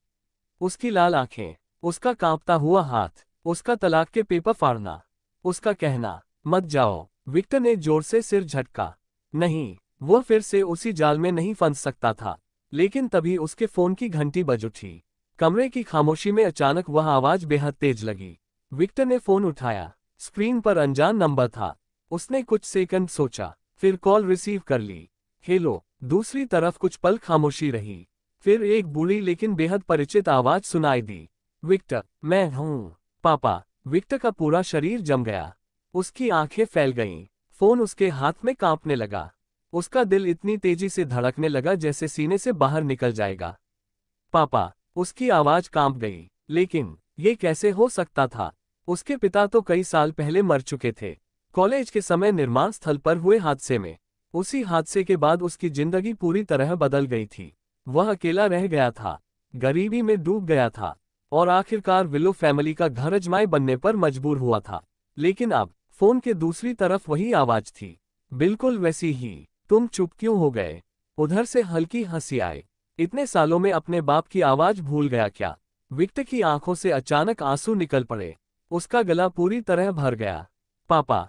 उसकी लाल आंखें, उसका कांपता हुआ हाथ, उसका तलाक के पेपर फाड़ना, उसका कहना, मत जाओ। विक्टर ने जोर से सिर झटका। नहीं, वह फिर से उसी जाल में नहीं फंस सकता था। लेकिन तभी उसके फोन की घंटी बज उठी। कमरे की खामोशी में अचानक वह आवाज बेहद तेज लगी। विक्टर ने फोन उठाया। स्क्रीन पर अनजान नंबर था। उसने कुछ सेकंड सोचा, फिर कॉल रिसीव कर ली। हेलो। दूसरी तरफ कुछ पल खामोशी रही। फिर एक बूढ़ी लेकिन बेहद परिचित आवाज सुनाई दी। विक्टर, मैं हूँ पापा। विक्टर का पूरा शरीर जम गया। उसकी आंखें फैल गईं। फोन उसके हाथ में कांपने लगा। उसका दिल इतनी तेजी से धड़कने लगा जैसे सीने से बाहर निकल जाएगा। पापा, उसकी आवाज कांप गई। लेकिन ये कैसे हो सकता था? उसके पिता तो कई साल पहले मर चुके थे, कॉलेज के समय निर्माण स्थल पर हुए हादसे में। उसी हादसे के बाद उसकी जिंदगी पूरी तरह बदल गई थी। वह अकेला रह गया था, गरीबी में डूब गया था और आखिरकार विलो फैमिली का घर अजमाई बनने पर मजबूर हुआ था। लेकिन अब फोन के दूसरी तरफ वही आवाज थी, बिल्कुल वैसी ही। तुम चुप क्यों हो गए? उधर से हल्की हंसी आई। इतने सालों में अपने बाप की आवाज भूल गया क्या? विक्टर की आंखों से अचानक आंसू निकल पड़े। उसका गला पूरी तरह भर गया। पापा,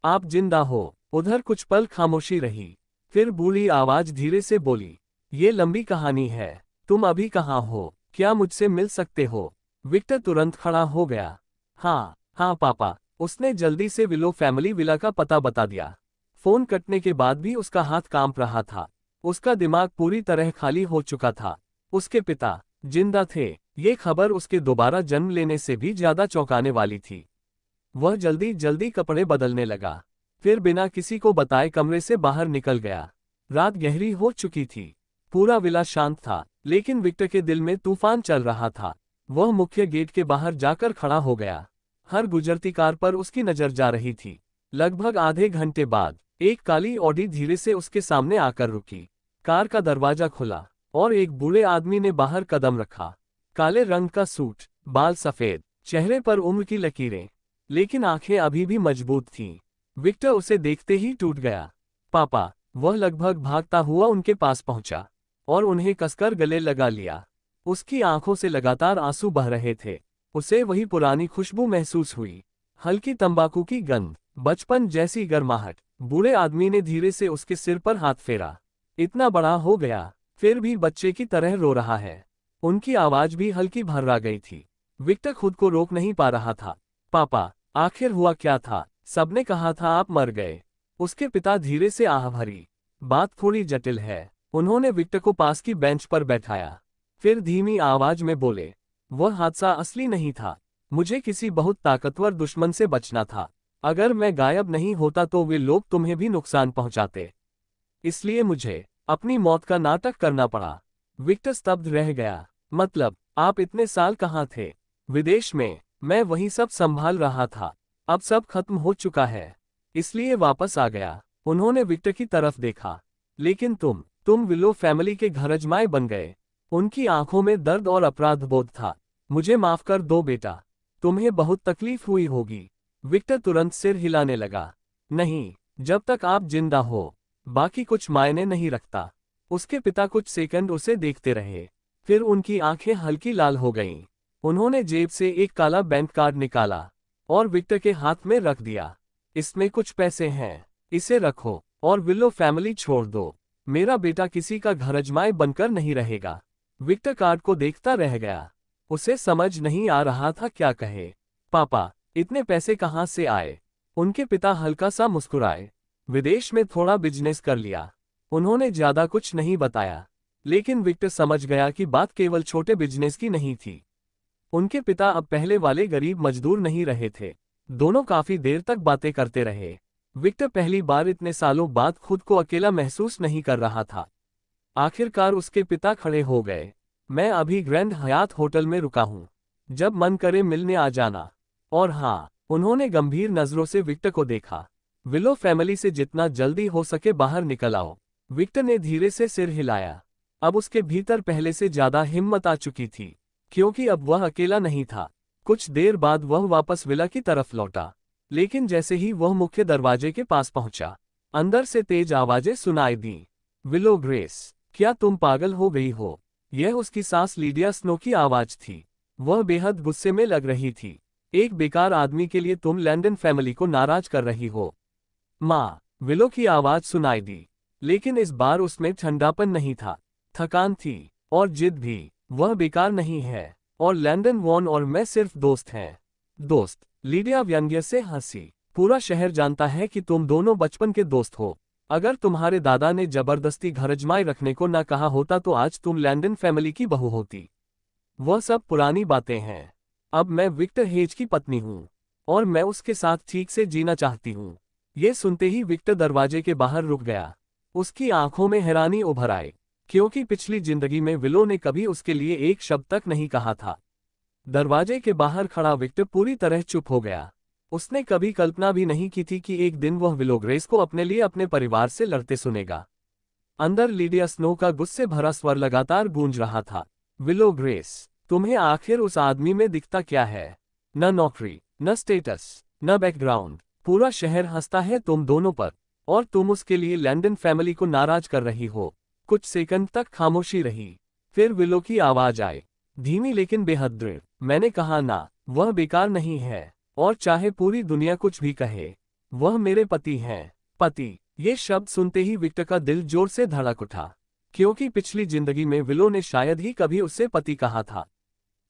आप जिंदा हो। उधर कुछ पल खामोशी रही। फिर बूढ़ी आवाज धीरे से बोली, ये लंबी कहानी है। तुम अभी कहाँ हो? क्या मुझसे मिल सकते हो? विक्टर तुरंत खड़ा हो गया। हाँ पापा। उसने जल्दी से विलो फैमिली विला का पता बता दिया। फोन कटने के बाद भी उसका हाथ कांप रहा था। उसका दिमाग पूरी तरह खाली हो चुका था। उसके पिता जिंदा थे, ये खबर उसके दोबारा जन्म लेने से भी ज्यादा चौंकाने वाली थी। वह जल्दी जल्दी कपड़े बदलने लगा, फिर बिना किसी को बताए कमरे से बाहर निकल गया। रात गहरी हो चुकी थी। पूरा विला शांत था, लेकिन विक्टर के दिल में तूफान चल रहा था। वह मुख्य गेट के बाहर जाकर खड़ा हो गया। हर गुजरती कार पर उसकी नजर जा रही थी। लगभग आधे घंटे बाद एक काली ऑडी धीरे से उसके सामने आकर रुकी। कार का दरवाजा खुला और एक बूढ़े आदमी ने बाहर कदम रखा। काले रंग का सूट, बाल सफेद, चेहरे पर उम्र की लकीरें, लेकिन आंखें अभी भी मजबूत थीं। विक्टर उसे देखते ही टूट गया। पापा। वह लगभग भागता हुआ उनके पास पहुंचा और उन्हें कसकर गले लगा लिया। उसकी आंखों से लगातार आंसू बह रहे थे। उसे वही पुरानी खुशबू महसूस हुई, हल्की तंबाकू की गंध, बचपन जैसी गर्माहट। बूढ़े आदमी ने धीरे से उसके सिर पर हाथ फेरा। इतना बड़ा हो गया, फिर भी बच्चे की तरह रो रहा है। उनकी आवाज भी हल्की भर्रा गई थी। विक्टर खुद को रोक नहीं पा रहा था। पापा, आखिर हुआ क्या था? सबने कहा था आप मर गए। उसके पिता धीरे से आह भरी। बात थोड़ी जटिल है। उन्होंने विक्टर को पास की बेंच पर बैठाया, फिर धीमी आवाज में बोले, वह हादसा असली नहीं था। मुझे किसी बहुत ताकतवर दुश्मन से बचना था। अगर मैं गायब नहीं होता तो वे लोग तुम्हें भी नुकसान पहुंचाते। इसलिए मुझे अपनी मौत का नाटक करना पड़ा। विक्टर स्तब्ध रह गया। मतलब, आप इतने साल कहाँ थे? विदेश में। मैं वही सब संभाल रहा था। अब सब खत्म हो चुका है, इसलिए वापस आ गया। उन्होंने विक्टर की तरफ देखा। लेकिन तुम विलो फैमिली के घर अजमाए बन गए। उनकी आंखों में दर्द और अपराध बोध था। मुझे माफ कर दो बेटा, तुम्हें बहुत तकलीफ हुई होगी। विक्टर तुरंत सिर हिलाने लगा। नहीं, जब तक आप जिंदा हो, बाकी कुछ मायने नहीं रखता। उसके पिता कुछ सेकंड उसे देखते रहे, फिर उनकी आंखें हल्की लाल हो गईं। उन्होंने जेब से एक काला बैंक कार्ड निकाला और विक्टर के हाथ में रख दिया। इसमें कुछ पैसे हैं, इसे रखो और विलो फैमिली छोड़ दो। मेरा बेटा किसी का घर अजमाए बनकर नहीं रहेगा। विक्टर कार्ड को देखता रह गया। उसे समझ नहीं आ रहा था क्या कहे। पापा, इतने पैसे कहाँ से आए? उनके पिता हल्का सा मुस्कुराए। विदेश में थोड़ा बिजनेस कर लिया। उन्होंने ज्यादा कुछ नहीं बताया, लेकिन विक्टर समझ गया कि बात केवल छोटे बिजनेस की नहीं थी। उनके पिता अब पहले वाले गरीब मजदूर नहीं रहे थे। दोनों काफी देर तक बातें करते रहे। विक्टर पहली बार इतने सालों बाद खुद को अकेला महसूस नहीं कर रहा था। आखिरकार उसके पिता खड़े हो गए। मैं अभी ग्रैंड हयात होटल में रुका हूँ, जब मन करे मिलने आ जाना। और हाँ, उन्होंने गंभीर नजरों से विक्टर को देखा। विलो फैमिली से जितना जल्दी हो सके बाहर निकल आओ। विक्टर ने धीरे से सिर हिलाया। अब उसके भीतर पहले से ज्यादा हिम्मत आ चुकी थी, क्योंकि अब वह अकेला नहीं था। कुछ देर बाद वह वापस विला की तरफ लौटा, लेकिन जैसे ही वह मुख्य दरवाजे के पास पहुंचा, अंदर से तेज आवाजें सुनाई दीं। विलो ग्रेस, क्या तुम पागल हो गई हो? यह उसकी सास लीडिया स्नो की आवाज थी। वह बेहद गुस्से में लग रही थी। एक बेकार आदमी के लिए तुम लैंडन फैमिली को नाराज कर रही हो। माँ, विलो की आवाज सुनाई दी, लेकिन इस बार उसमें ठंडापन नहीं था, थकान थी और जिद भी। वह बेकार नहीं है और लैंडन वॉन और मैं सिर्फ दोस्त हैं। दोस्त? लीडिया व्यंग्य से हंसी। पूरा शहर जानता है कि तुम दोनों बचपन के दोस्त हो। अगर तुम्हारे दादा ने जबरदस्ती घर जमाए रखने को ना कहा होता तो आज तुम लैंडन फैमिली की बहू होती। वह सब पुरानी बातें हैं। अब मैं विक्टर हेज की पत्नी हूँ और मैं उसके साथ ठीक से जीना चाहती हूँ। ये सुनते ही विक्टर दरवाजे के बाहर रुक गया। उसकी आंखों में हैरानी उभर आई, क्योंकि पिछली जिंदगी में विलो ने कभी उसके लिए एक शब्द तक नहीं कहा था। दरवाजे के बाहर खड़ा विक्टर पूरी तरह चुप हो गया। उसने कभी कल्पना भी नहीं की थी कि एक दिन वह विलो ग्रेस को अपने लिए अपने परिवार से लड़ते सुनेगा। अंदर लीडिया स्नो का गुस्से भरा स्वर लगातार गूंज रहा था। विलो ग्रेस, तुम्हें आखिर उस आदमी में दिखता क्या है? न नौकरी, न स्टेटस, न बैकग्राउंड। पूरा शहर हंसता है तुम दोनों पर, और तुम उसके लिए लैंडन फैमिली को नाराज कर रही हो। कुछ सेकंड तक खामोशी रही, फिर विलो की आवाज आई, धीमी लेकिन बेहद दृढ़। मैंने कहा ना, वह बेकार नहीं है, और चाहे पूरी दुनिया कुछ भी कहे, वह मेरे पति हैं। पति, ये शब्द सुनते ही विक्टर का दिल जोर से धड़क उठा, क्योंकि पिछली जिंदगी में विलो ने शायद ही कभी उससे पति कहा था।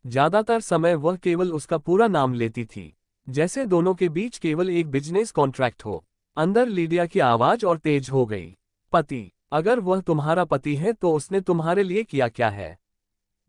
ज्यादातर समय वह केवल उसका पूरा नाम लेती थी, जैसे दोनों के बीच केवल एक बिजनेस कॉन्ट्रैक्ट हो। अंदर लीडिया की आवाज और तेज हो गई, पति, अगर वह तुम्हारा पति है तो उसने तुम्हारे लिए किया क्या है?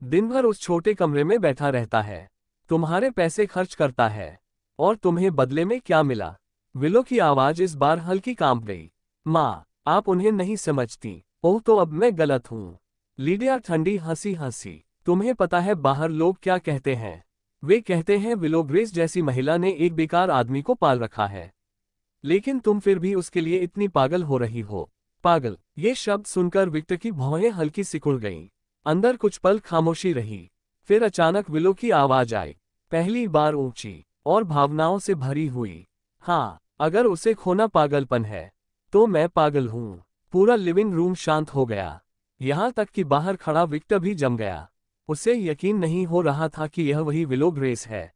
दिन भर उस छोटे कमरे में बैठा रहता है, तुम्हारे पैसे खर्च करता है, और तुम्हें बदले में क्या मिला? विलो की आवाज इस बार हल्की कांप गई। माँ, आप उन्हें नहीं समझती। ओह, तो अब मैं गलत हूँ। लीडिया ठंडी हंसी हंसी, तुम्हें पता है बाहर लोग क्या कहते हैं? वे कहते हैं विलो ग्रेस जैसी महिला ने एक बेकार आदमी को पाल रखा है, लेकिन तुम फिर भी उसके लिए इतनी पागल हो रही हो। पागल, ये शब्द सुनकर विक्टर की भौहें हल्की सिकुड़ गईं। अंदर कुछ पल खामोशी रही, फिर अचानक विलो की आवाज आई, पहली बार ऊंची और भावनाओं से भरी हुई। हाँ, अगर उसे खोना पागलपन है, तो मैं पागल हूँ। पूरा लिविंग रूम शांत हो गया, यहाँ तक कि बाहर खड़ा विक्टर भी जम गया। उसे यकीन नहीं हो रहा था कि यह वही विलो ग्रेस है,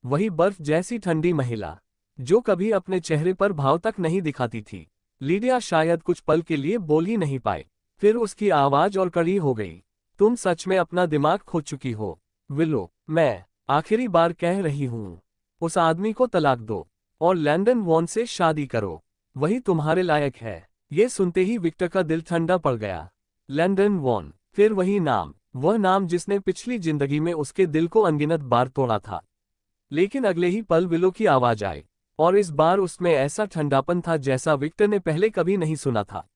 वही बर्फ जैसी ठंडी महिला जो कभी अपने चेहरे पर भाव तक नहीं दिखाती थी। लीडिया शायद कुछ पल के लिए बोल ही नहीं पाई, फिर उसकी आवाज और कड़ी हो गई, तुम सच में अपना दिमाग खो चुकी हो। विलो, मैं आखिरी बार कह रही हूँ, उस आदमी को तलाक दो और लैंडन वॉन से शादी करो, वही तुम्हारे लायक है। ये सुनते ही विक्टर का दिल ठंडा पड़ गया। लैंडन वॉन, फिर वही नाम, वह नाम जिसने पिछली जिंदगी में उसके दिल को अनगिनत बार तोड़ा था। लेकिन अगले ही पल विलो की आवाज आई, और इस बार उसमें ऐसा ठंडापन था जैसा विक्टर ने पहले कभी नहीं सुना था।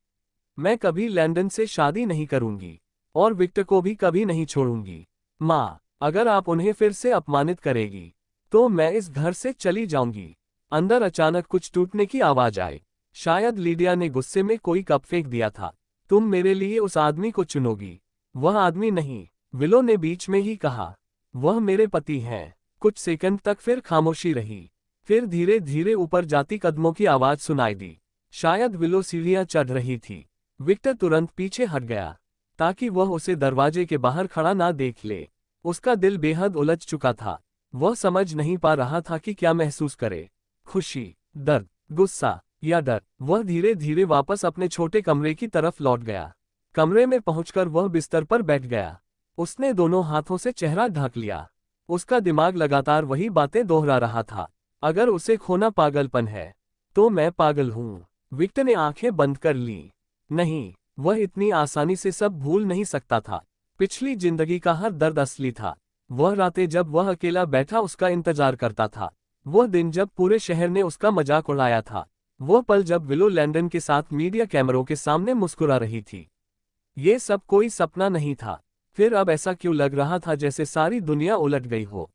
मैं कभी लैंडन से शादी नहीं करूंगी, और विक्टर को भी कभी नहीं छोड़ूंगी। माँ, अगर आप उन्हें फिर से अपमानित करेगी, तो मैं इस घर से चली जाऊंगी। अंदर अचानक कुछ टूटने की आवाज आई, शायद लीडिया ने गुस्से में कोई कप फेंक दिया था। तुम मेरे लिए उस आदमी को चुनोगी? वह आदमी नहीं, विलो ने बीच में ही कहा, वह मेरे पति हैं। कुछ सेकंड तक फिर खामोशी रही, फिर धीरे धीरे ऊपर जाती कदमों की आवाज सुनाई दी। शायद विलो सीढ़ियां चढ़ रही थी। विक्टर तुरंत पीछे हट गया, ताकि वह उसे दरवाजे के बाहर खड़ा ना देख ले। उसका दिल बेहद उलझ चुका था, वह समझ नहीं पा रहा था कि क्या महसूस करे, खुशी, दर्द, गुस्सा या डर। वह धीरे धीरे वापस अपने छोटे कमरे की तरफ लौट गया। कमरे में पहुंचकर वह बिस्तर पर बैठ गया। उसने दोनों हाथों से चेहरा ढक लिया। उसका दिमाग लगातार वही बातें दोहरा रहा था, अगर उसे खोना पागलपन है, तो मैं पागल हूँ। विक्टर ने आंखें बंद कर ली। नहीं, वह इतनी आसानी से सब भूल नहीं सकता था। पिछली जिंदगी का हर दर्द असली था। वह रातें जब वह अकेला बैठा उसका इंतजार करता था, वह दिन जब पूरे शहर ने उसका मजाक उड़ाया था, वो पल जब विलो लैंडन के साथ मीडिया कैमरों के सामने मुस्कुरा रही थी। ये सब कोई सपना नहीं था। फिर अब ऐसा क्यों लग रहा था जैसे सारी दुनिया उलट गई हो।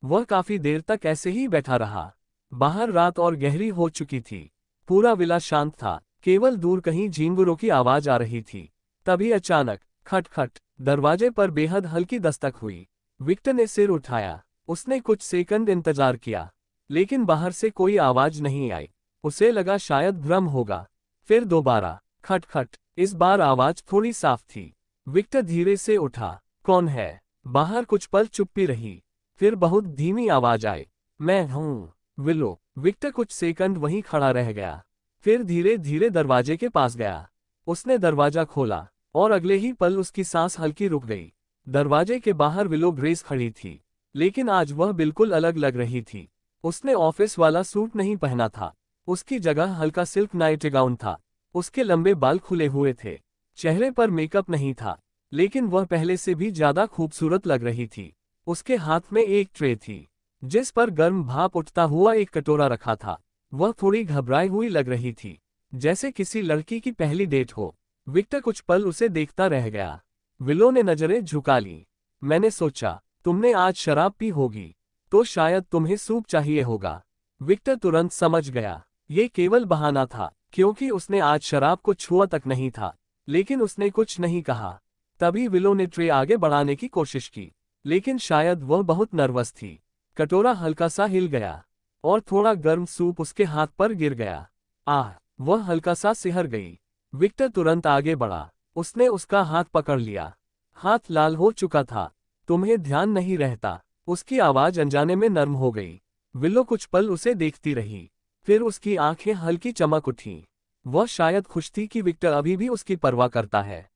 वह काफी देर तक ऐसे ही बैठा रहा। बाहर रात और गहरी हो चुकी थी, पूरा विला शांत था, केवल दूर कहीं झींगुरों की आवाज आ रही थी। तभी अचानक खटखट, दरवाजे पर बेहद हल्की दस्तक हुई। विक्टर ने सिर उठाया। उसने कुछ सेकंड इंतजार किया, लेकिन बाहर से कोई आवाज नहीं आई। उसे लगा शायद भ्रम होगा। फिर दोबारा खटखट, इस बार आवाज थोड़ी साफ थी। विक्टर धीरे से उठा। कौन है? बाहर कुछ पल चुप्पी रही, फिर बहुत धीमी आवाज आई, मैं हूँ, विलो। विक्टर कुछ सेकंड वहीं खड़ा रह गया, फिर धीरे धीरे दरवाजे के पास गया। उसने दरवाजा खोला, और अगले ही पल उसकी सांस हल्की रुक गई। दरवाजे के बाहर विलो ग्रेस खड़ी थी, लेकिन आज वह बिल्कुल अलग लग रही थी। उसने ऑफिस वाला सूट नहीं पहना था, उसकी जगह हल्का सिल्क नाइट गाउन था। उसके लंबे बाल खुले हुए थे, चेहरे पर मेकअप नहीं था, लेकिन वह पहले से भी ज्यादा खूबसूरत लग रही थी। उसके हाथ में एक ट्रे थी, जिस पर गर्म भाप उठता हुआ एक कटोरा रखा था। वह थोड़ी घबराई हुई लग रही थी, जैसे किसी लड़की की पहली डेट हो। विक्टर कुछ पल उसे देखता रह गया। विलो ने नजरें झुका ली। मैंने सोचा, तुमने आज शराब पी होगी, तो शायद तुम्हें सूप चाहिए होगा। विक्टर तुरंत समझ गया, ये केवल बहाना था, क्योंकि उसने आज शराब को छुआ तक नहीं था। लेकिन उसने कुछ नहीं कहा। तभी विलो ने ट्रे आगे बढ़ाने की कोशिश की, लेकिन शायद वह बहुत नर्वस थी। कटोरा हल्का सा हिल गया, और थोड़ा गर्म सूप उसके हाथ पर गिर गया। आह! वह हल्का सा सिहर गई। विक्टर तुरंत आगे बढ़ा। उसने उसका हाथ पकड़ लिया। हाथ लाल हो चुका था। तुम्हें ध्यान नहीं रहता? उसकी आवाज अनजाने में नर्म हो गई। विलो कुछ पल उसे देखती रही, फिर उसकी आंखें हल्की चमक उठी। वह शायद खुश थी कि विक्टर अभी भी उसकी परवाह करता है।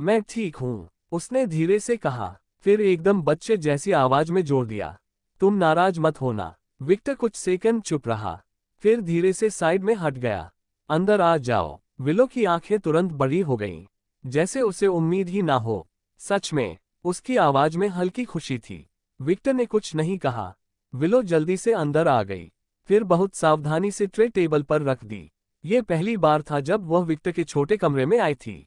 मैं ठीक हूँ, उसने धीरे से कहा, फिर एकदम बच्चे जैसी आवाज में जोड़ दिया। तुम नाराज मत होना। विक्टर कुछ सेकंड चुप रहा, फिर धीरे से साइड में हट गया। अंदर आ जाओ। विलो की आंखें तुरंत बड़ी हो गईं, जैसे उसे उम्मीद ही ना हो। सच में? उसकी आवाज में हल्की खुशी थी। विक्टर ने कुछ नहीं कहा। विलो जल्दी से अंदर आ गई, फिर बहुत सावधानी से ट्रे टेबल पर रख दी। ये पहली बार था जब वह विक्टर के छोटे कमरे में आई थी।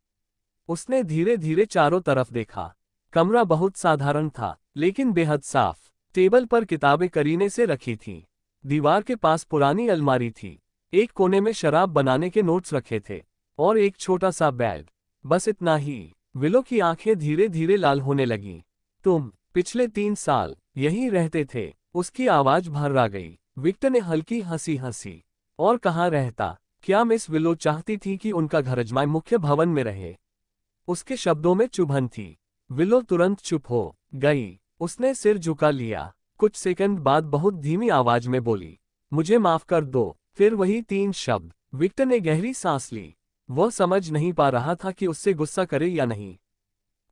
उसने धीरे धीरे चारों तरफ देखा। कमरा बहुत साधारण था, लेकिन बेहद साफ। टेबल पर किताबें करीने से रखी थीं। दीवार के पास पुरानी अलमारी थी। एक कोने में शराब बनाने के नोट्स रखे थे, और एक छोटा सा बैग। बस इतना ही। विलो की आंखें धीरे धीरे लाल होने लगीं। तुम पिछले 3 साल यहीं रहते थे? उसकी आवाज भर्रा गई। विक्टर ने हल्की हंसी हंसी। और कहाँ रहता? क्या मिस विलो चाहती थी कि उनका घर अजमाय मुख्य भवन में रहे? उसके शब्दों में चुभन थी। विलो तुरंत चुप हो गई। उसने सिर झुका लिया। कुछ सेकंड बाद बहुत धीमी आवाज में बोली, मुझे माफ कर दो। फिर वही 3 शब्द। विक्टर ने गहरी सांस ली। वह समझ नहीं पा रहा था कि उससे गुस्सा करे या नहीं,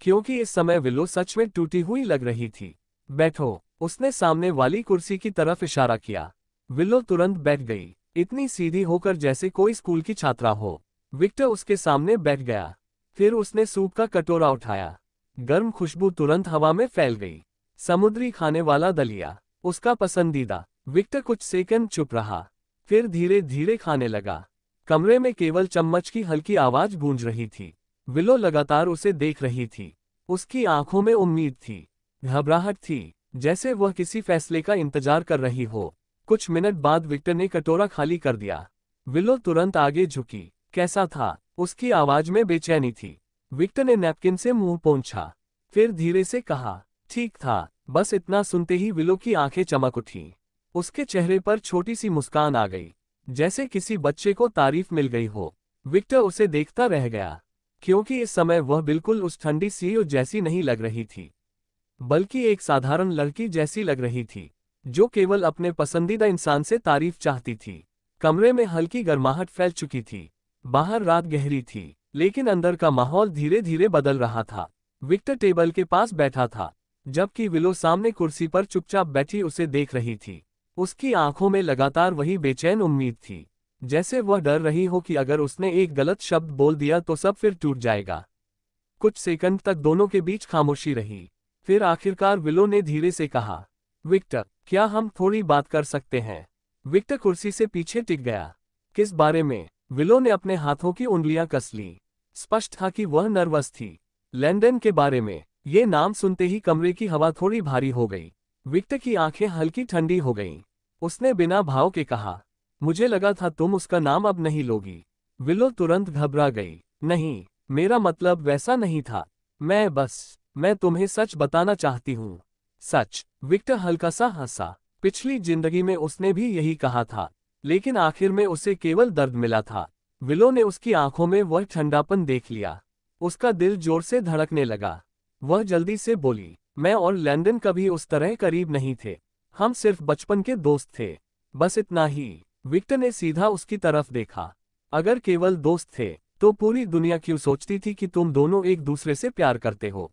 क्योंकि इस समय विलो सच में टूटी हुई लग रही थी। बैठो, उसने सामने वाली कुर्सी की तरफ इशारा किया। विलो तुरंत बैठ गई, इतनी सीधी होकर जैसे कोई स्कूल की छात्रा हो। विक्टर उसके सामने बैठ गया। फिर उसने सूप का कटोरा उठाया। गर्म खुशबू तुरंत हवा में फैल गई। समुद्री खाने वाला दलिया, उसका पसंदीदा। विक्टर कुछ सेकंड चुप रहा, फिर धीरे धीरे खाने लगा। कमरे में केवल चम्मच की हल्की आवाज गूंज रही थी। विलो लगातार उसे देख रही थी। उसकी आंखों में उम्मीद थी, घबराहट थी, जैसे वह किसी फैसले का इंतजार कर रही हो। कुछ मिनट बाद विक्टर ने कटोरा खाली कर दिया। विलो तुरंत आगे झुकी। कैसा था? उसकी आवाज में बेचैनी थी। विक्टर ने नैपकिन से मुंह पोंछा, फिर धीरे से कहा, ठीक था। बस इतना सुनते ही विलो की आंखें चमक उठीं। उसके चेहरे पर छोटी सी मुस्कान आ गई, जैसे किसी बच्चे को तारीफ मिल गई हो। विक्टर उसे देखता रह गया, क्योंकि इस समय वह बिल्कुल उस ठंडी सीईओ जैसी नहीं लग रही थी, बल्कि एक साधारण लड़की जैसी लग रही थी, जो केवल अपने पसंदीदा इंसान से तारीफ चाहती थी। कमरे में हल्की गर्माहट फैल चुकी थी। बाहर रात गहरी थी, लेकिन अंदर का माहौल धीरे धीरे बदल रहा था। विक्टर टेबल के पास बैठा था, जबकि विलो सामने कुर्सी पर चुपचाप बैठी उसे देख रही थी। उसकी आंखों में लगातार वही बेचैन उम्मीद थी, जैसे वह डर रही हो कि अगर उसने एक गलत शब्द बोल दिया तो सब फिर टूट जाएगा। कुछ सेकंड तक दोनों के बीच खामोशी रही। फिर आखिरकार विलो ने धीरे से कहा, विक्टर, क्या हम थोड़ी बात कर सकते हैं? विक्टर कुर्सी से पीछे टिक गया। किस बारे में? विलो ने अपने हाथों की उंगलियां कस लीं। स्पष्ट था कि वह नर्वस थी। लैंडन के बारे में। ये नाम सुनते ही कमरे की हवा थोड़ी भारी हो गई। विक्टर की आंखें हल्की ठंडी हो गईं। उसने बिना भाव के कहा, मुझे लगा था तुम उसका नाम अब नहीं लोगी। विलो तुरंत घबरा गई। नहीं, मेरा मतलब वैसा नहीं था। मैं तुम्हें सच बताना चाहती हूँ। सच? विक्टर हल्का सा हंसा। पिछली जिंदगी में उसने भी यही कहा था, लेकिन आखिर में उसे केवल दर्द मिला था। विलो ने उसकी आंखों में वह ठंडापन देख लिया। उसका दिल जोर से धड़कने लगा। वह जल्दी से बोली, मैं और लैंडन कभी उस तरह करीब नहीं थे। हम सिर्फ बचपन के दोस्त थे, बस इतना ही। विक्टर ने सीधा उसकी तरफ देखा। अगर केवल दोस्त थे, तो पूरी दुनिया क्यों सोचती थी कि तुम दोनों एक दूसरे से प्यार करते हो?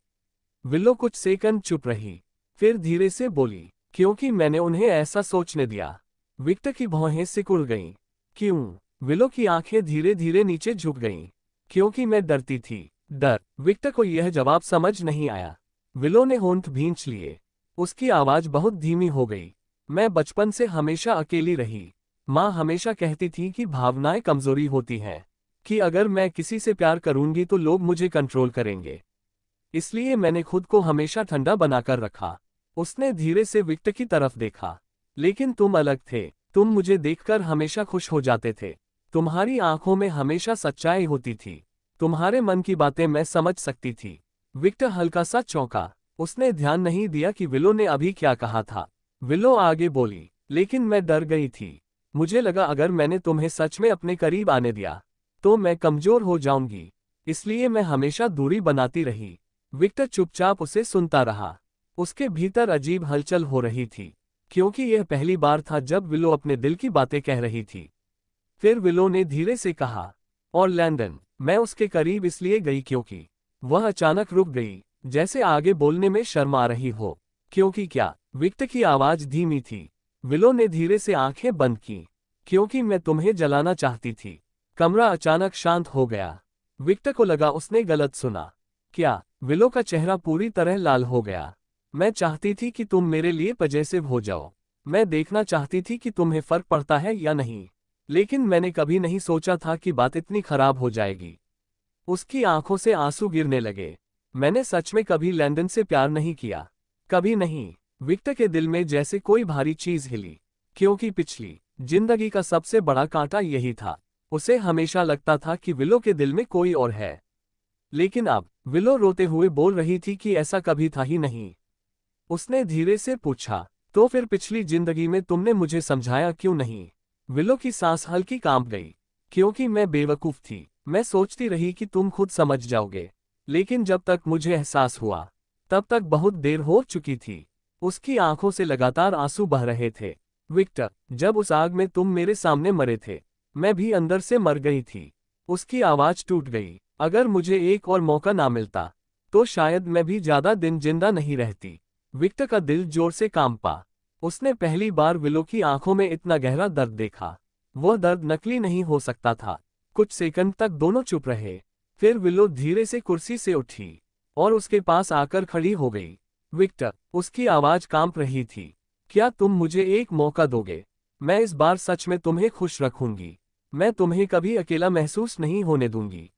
विलो कुछ सेकंड चुप रही, फिर धीरे से बोली, क्योंकि मैंने उन्हें ऐसा सोचने दिया। विक्टर की भौहें सिकुड़ गईं। क्यों? विलो की आंखें धीरे धीरे नीचे झुक गईं, क्योंकि मैं डरती थी। डर? विक्टर को यह जवाब समझ नहीं आया। विलो ने होंठ भींच लिए। उसकी आवाज बहुत धीमी हो गई। मैं बचपन से हमेशा अकेली रही। माँ हमेशा कहती थी कि भावनाएं कमजोरी होती हैं, कि अगर मैं किसी से प्यार करूंगी तो लोग मुझे कंट्रोल करेंगे। इसलिए मैंने खुद को हमेशा ठंडा बनाकर रखा। उसने धीरे से विक्टर की तरफ देखा। लेकिन तुम अलग थे। तुम मुझे देखकर हमेशा खुश हो जाते थे। तुम्हारी आंखों में हमेशा सच्चाई होती थी। तुम्हारे मन की बातें मैं समझ सकती थी। विक्टर हल्का सा चौंका। उसने ध्यान नहीं दिया कि विलो ने अभी क्या कहा था। विलो आगे बोली, लेकिन मैं डर गई थी। मुझे लगा अगर मैंने तुम्हें सच में अपने करीब आने दिया तो मैं कमजोर हो जाऊंगी। इसलिए मैं हमेशा दूरी बनाती रही। विक्टर चुपचाप उसे सुनता रहा। उसके भीतर अजीब हलचल हो रही थी, क्योंकि यह पहली बार था जब विलो अपने दिल की बातें कह रही थी। फिर विलो ने धीरे से कहा, और लैंडन, मैं उसके करीब इसलिए गई क्योंकि। वह अचानक रुक गई, जैसे आगे बोलने में शर्मा रही हो। क्योंकि क्या? विक्टर की आवाज धीमी थी। विलो ने धीरे से आंखें बंद की। क्योंकि मैं तुम्हें जलाना चाहती थी। कमरा अचानक शांत हो गया। विक्टर को लगा उसने गलत सुना। क्या? विलो का चेहरा पूरी तरह लाल हो गया। मैं चाहती थी कि तुम मेरे लिए पजेसिव हो जाओ। मैं देखना चाहती थी कि तुम्हें फर्क पड़ता है या नहीं। लेकिन मैंने कभी नहीं सोचा था कि बात इतनी खराब हो जाएगी। उसकी आंखों से आंसू गिरने लगे। मैंने सच में कभी लैंडन से प्यार नहीं किया। कभी नहीं। विक्टर के दिल में जैसे कोई भारी चीज हिली। क्योंकि पिछली जिंदगी का सबसे बड़ा कांटा यही था। उसे हमेशा लगता था कि विलो के दिल में कोई और है। लेकिन अब विलो रोते हुए बोल रही थी कि ऐसा कभी था ही नहीं। उसने धीरे से पूछा, तो फिर पिछली जिंदगी में तुमने मुझे समझाया क्यों नहीं? विलो की सांस हल्की कांप गई। क्योंकि मैं बेवकूफ थी। मैं सोचती रही कि तुम खुद समझ जाओगे। लेकिन जब तक मुझे एहसास हुआ, तब तक बहुत देर हो चुकी थी। उसकी आंखों से लगातार आंसू बह रहे थे। विक्टर, जब उस आग में तुम मेरे सामने मरे थे, मैं भी अंदर से मर गई थी। उसकी आवाज टूट गई। अगर मुझे एक और मौका ना मिलता, तो शायद मैं भी ज्यादा दिन जिंदा नहीं रहती। विक्टर का दिल जोर से कांपा। उसने पहली बार विलो की आंखों में इतना गहरा दर्द देखा। वह दर्द नकली नहीं हो सकता था। कुछ सेकंड तक दोनों चुप रहे। फिर विलो धीरे से कुर्सी से उठी और उसके पास आकर खड़ी हो गई। विक्टर, उसकी आवाज कांप रही थी, क्या तुम मुझे एक मौका दोगे? मैं इस बार सच में तुम्हें खुश रखूंगी। मैं तुम्हें कभी अकेला महसूस नहीं होने दूंगी।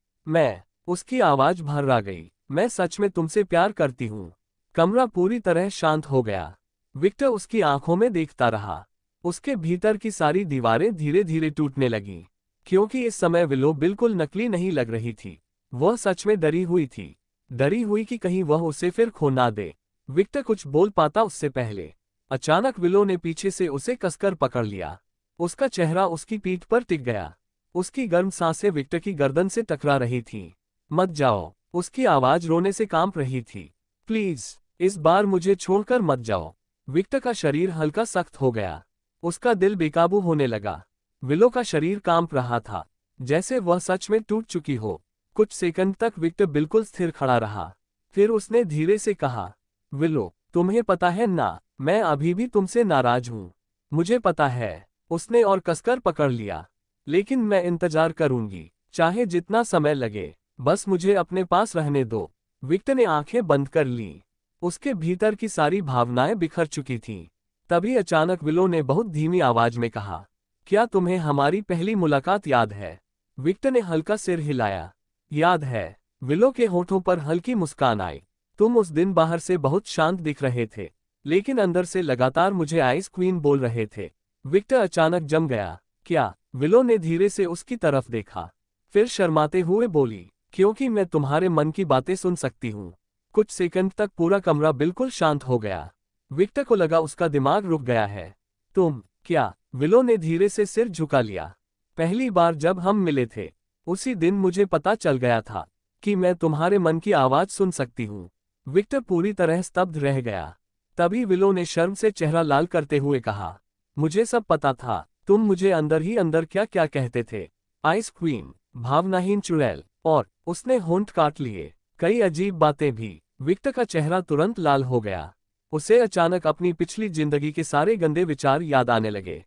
उसकी आवाज भर्रा गई। मैं सच में तुमसे प्यार करती हूँ। कमरा पूरी तरह शांत हो गया। विक्टर उसकी आंखों में देखता रहा। उसके भीतर की सारी दीवारें धीरे धीरे टूटने लगीं। क्योंकि इस समय विलो बिल्कुल नकली नहीं लग रही थी। वह सच में डरी हुई थी। डरी हुई कि कहीं वह उसे फिर खो ना दे। विक्टर कुछ बोल पाता उससे पहले अचानक विलो ने पीछे से उसे कसकर पकड़ लिया। उसका चेहरा उसकी पीठ पर टिक गया। उसकी गर्म सांसें विक्टर की गर्दन से टकरा रही थीं। मत जाओ। उसकी आवाज रोने से कांप रही थी। प्लीज, इस बार मुझे छोड़कर मत जाओ। विक्टर का शरीर हल्का सख्त हो गया। उसका दिल बेकाबू होने लगा। विलो का शरीर कांप रहा था, जैसे वह सच में टूट चुकी हो। कुछ सेकंड तक विक्टर बिल्कुल स्थिर खड़ा रहा। फिर उसने धीरे से कहा, विलो, तुम्हें पता है ना, मैं अभी भी तुमसे नाराज हूं। मुझे पता है। उसने और कसकर पकड़ लिया। लेकिन मैं इंतजार करूंगी, चाहे जितना समय लगे। बस मुझे अपने पास रहने दो। विक्टर ने आंखें बंद कर लीं। उसके भीतर की सारी भावनाएं बिखर चुकी थीं। तभी अचानक विलो ने बहुत धीमी आवाज में कहा, क्या तुम्हें हमारी पहली मुलाकात याद है? विक्टर ने हल्का सिर हिलाया। याद है। विलो के होठों पर हल्की मुस्कान आई। तुम उस दिन बाहर से बहुत शांत दिख रहे थे, लेकिन अंदर से लगातार मुझे आइस क्वीन बोल रहे थे। विक्टर अचानक जम गया। क्या? विलो ने धीरे से उसकी तरफ देखा। फिर शर्माते हुए बोली, क्योंकि मैं तुम्हारे मन की बातें सुन सकती हूँ। कुछ सेकंड तक पूरा कमरा बिल्कुल शांत हो गया। विक्टर को लगा उसका दिमाग रुक गया है। तुम? क्या? विलो ने धीरे से सिर झुका लिया। पहली बार जब हम मिले थे, उसी दिन मुझे पता चल गया था कि मैं तुम्हारे मन की आवाज सुन सकती हूँ। विक्टर पूरी तरह स्तब्ध रह गया। तभी विलो ने शर्म से चेहरा लाल करते हुए कहा, मुझे सब पता था। तुम मुझे अंदर ही अंदर क्या क्या कहते थे। आइस क्वीन, भावनाहीन चुड़ैल, और उसने होंठ काट लिए। कई अजीब बातें भी। विक्टर का चेहरा तुरंत लाल हो गया। उसे अचानक अपनी पिछली जिंदगी के सारे गंदे विचार याद आने लगे।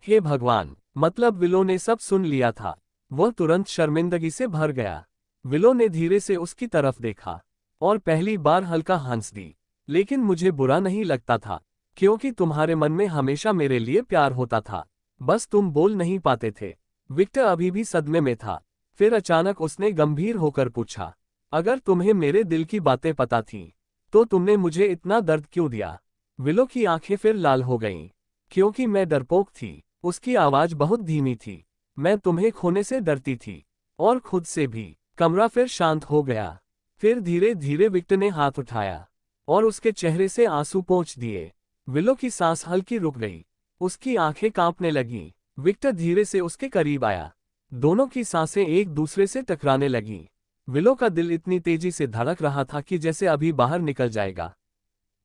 हे भगवान, मतलब विलो ने सब सुन लिया था। वह तुरंत शर्मिंदगी से भर गया। विलो ने धीरे से उसकी तरफ देखा और पहली बार हल्का हंस दी। लेकिन मुझे बुरा नहीं लगता था, क्योंकि तुम्हारे मन में हमेशा मेरे लिए प्यार होता था, बस तुम बोल नहीं पाते थे। विक्टर अभी भी सदमे में था। फिर अचानक उसने गंभीर होकर पूछा, अगर तुम्हें मेरे दिल की बातें पता थीं, तो तुमने मुझे इतना दर्द क्यों दिया? विलो की आंखें फिर लाल हो गईं। क्योंकि मैं डरपोक थी। उसकी आवाज बहुत धीमी थी। मैं तुम्हें खोने से डरती थी, और खुद से भी। कमरा फिर शांत हो गया। फिर धीरे धीरे विक्टर ने हाथ उठाया और उसके चेहरे से आंसू पोंछ दिए। विलो की सांस हल्की रुक गई। उसकी आंखें कांपने लगीं। विक्टर धीरे से उसके करीब आया। दोनों की सांसें एक दूसरे से टकराने लगीं। विलो का दिल इतनी तेजी से धड़क रहा था कि जैसे अभी बाहर निकल जाएगा।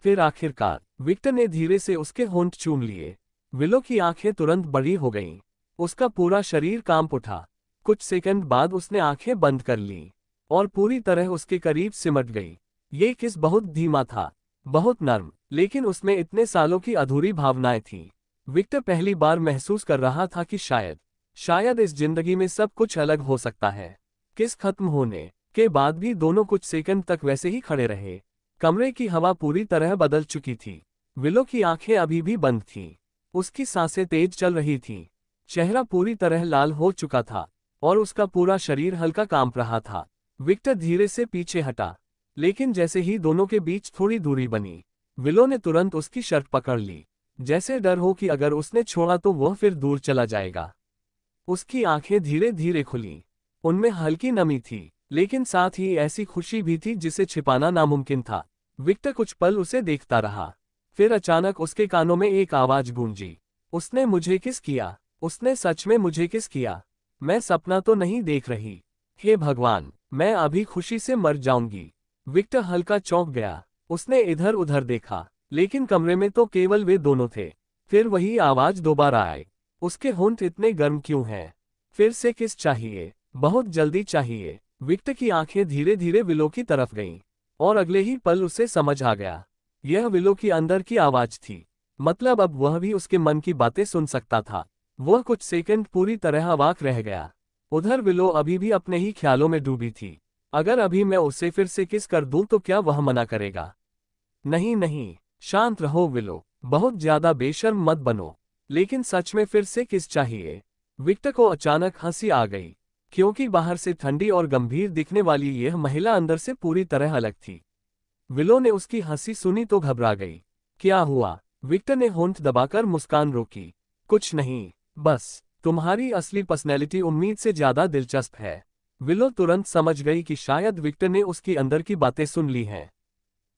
फिर आखिरकार विक्टर ने धीरे से उसके होंठ चूम लिए। विलो की आंखें तुरंत बड़ी हो गईं। उसका पूरा शरीर कांप उठा। कुछ सेकंड बाद उसने आंखें बंद कर लीं और पूरी तरह उसके करीब सिमट गई। ये किस बहुत धीमा था, बहुत नर्म, लेकिन उसमें इतने सालों की अधूरी भावनाएं थीं। विक्टर पहली बार महसूस कर रहा था कि शायद इस जिंदगी में सब कुछ अलग हो सकता है। किस खत्म होने के बाद भी दोनों कुछ सेकंड तक वैसे ही खड़े रहे। कमरे की हवा पूरी तरह बदल चुकी थी। विलो की आंखें अभी भी बंद थीं। उसकी सांसें तेज चल रही थीं। चेहरा पूरी तरह लाल हो चुका था और उसका पूरा शरीर हल्का कांप रहा था। विक्टर धीरे से पीछे हटा, लेकिन जैसे ही दोनों के बीच थोड़ी दूरी बनी, विलो ने तुरंत उसकी शर्ट पकड़ ली, जैसे डर हो कि अगर उसने छोड़ा तो वह फिर दूर चला जाएगा। उसकी आंखें धीरे धीरे खुलीं। उनमें हल्की नमी थी, लेकिन साथ ही ऐसी खुशी भी थी जिसे छिपाना नामुमकिन था। विक्टर कुछ पल उसे देखता रहा। फिर अचानक उसके कानों में एक आवाज गूंजी, उसने मुझे किस किया? उसने सच में मुझे किस किया? मैं सपना तो नहीं देख रही? हे भगवान, मैं अभी खुशी से मर जाऊंगी। विक्टर हल्का चौंक गया। उसने इधर उधर देखा, लेकिन कमरे में तो केवल वे दोनों थे। फिर वही आवाज दोबारा आई। उसके होंठ इतने गर्म क्यों हैं? फिर से किस चाहिए? बहुत जल्दी चाहिए। विक्टर की आंखें धीरे धीरे विलो की तरफ गईं, और अगले ही पल उसे समझ आ गया। यह विलो की अंदर की आवाज थी। मतलब अब वह भी उसके मन की बातें सुन सकता था। वह कुछ सेकंड पूरी तरह अवाक रह गया। उधर विलो अभी भी अपने ही ख्यालों में डूबी थी। अगर अभी मैं उसे फिर से किस कर दूं तो क्या वह मना करेगा? नहीं नहीं, शांत रहो विलो, बहुत ज्यादा बेशर्म मत बनो। लेकिन सच में फिर से किस चाहिए? विक्टर को अचानक हंसी आ गई, क्योंकि बाहर से ठंडी और गंभीर दिखने वाली यह महिला अंदर से पूरी तरह अलग थी। विलो ने उसकी हंसी सुनी तो घबरा गई। क्या हुआ? विक्टर ने होंठ दबाकर मुस्कान रोकी। कुछ नहीं, बस तुम्हारी असली पर्सनैलिटी उम्मीद से ज्यादा दिलचस्प है। विलो तुरंत समझ गई कि शायद विक्टर ने उसकी अंदर की बातें सुन ली हैं।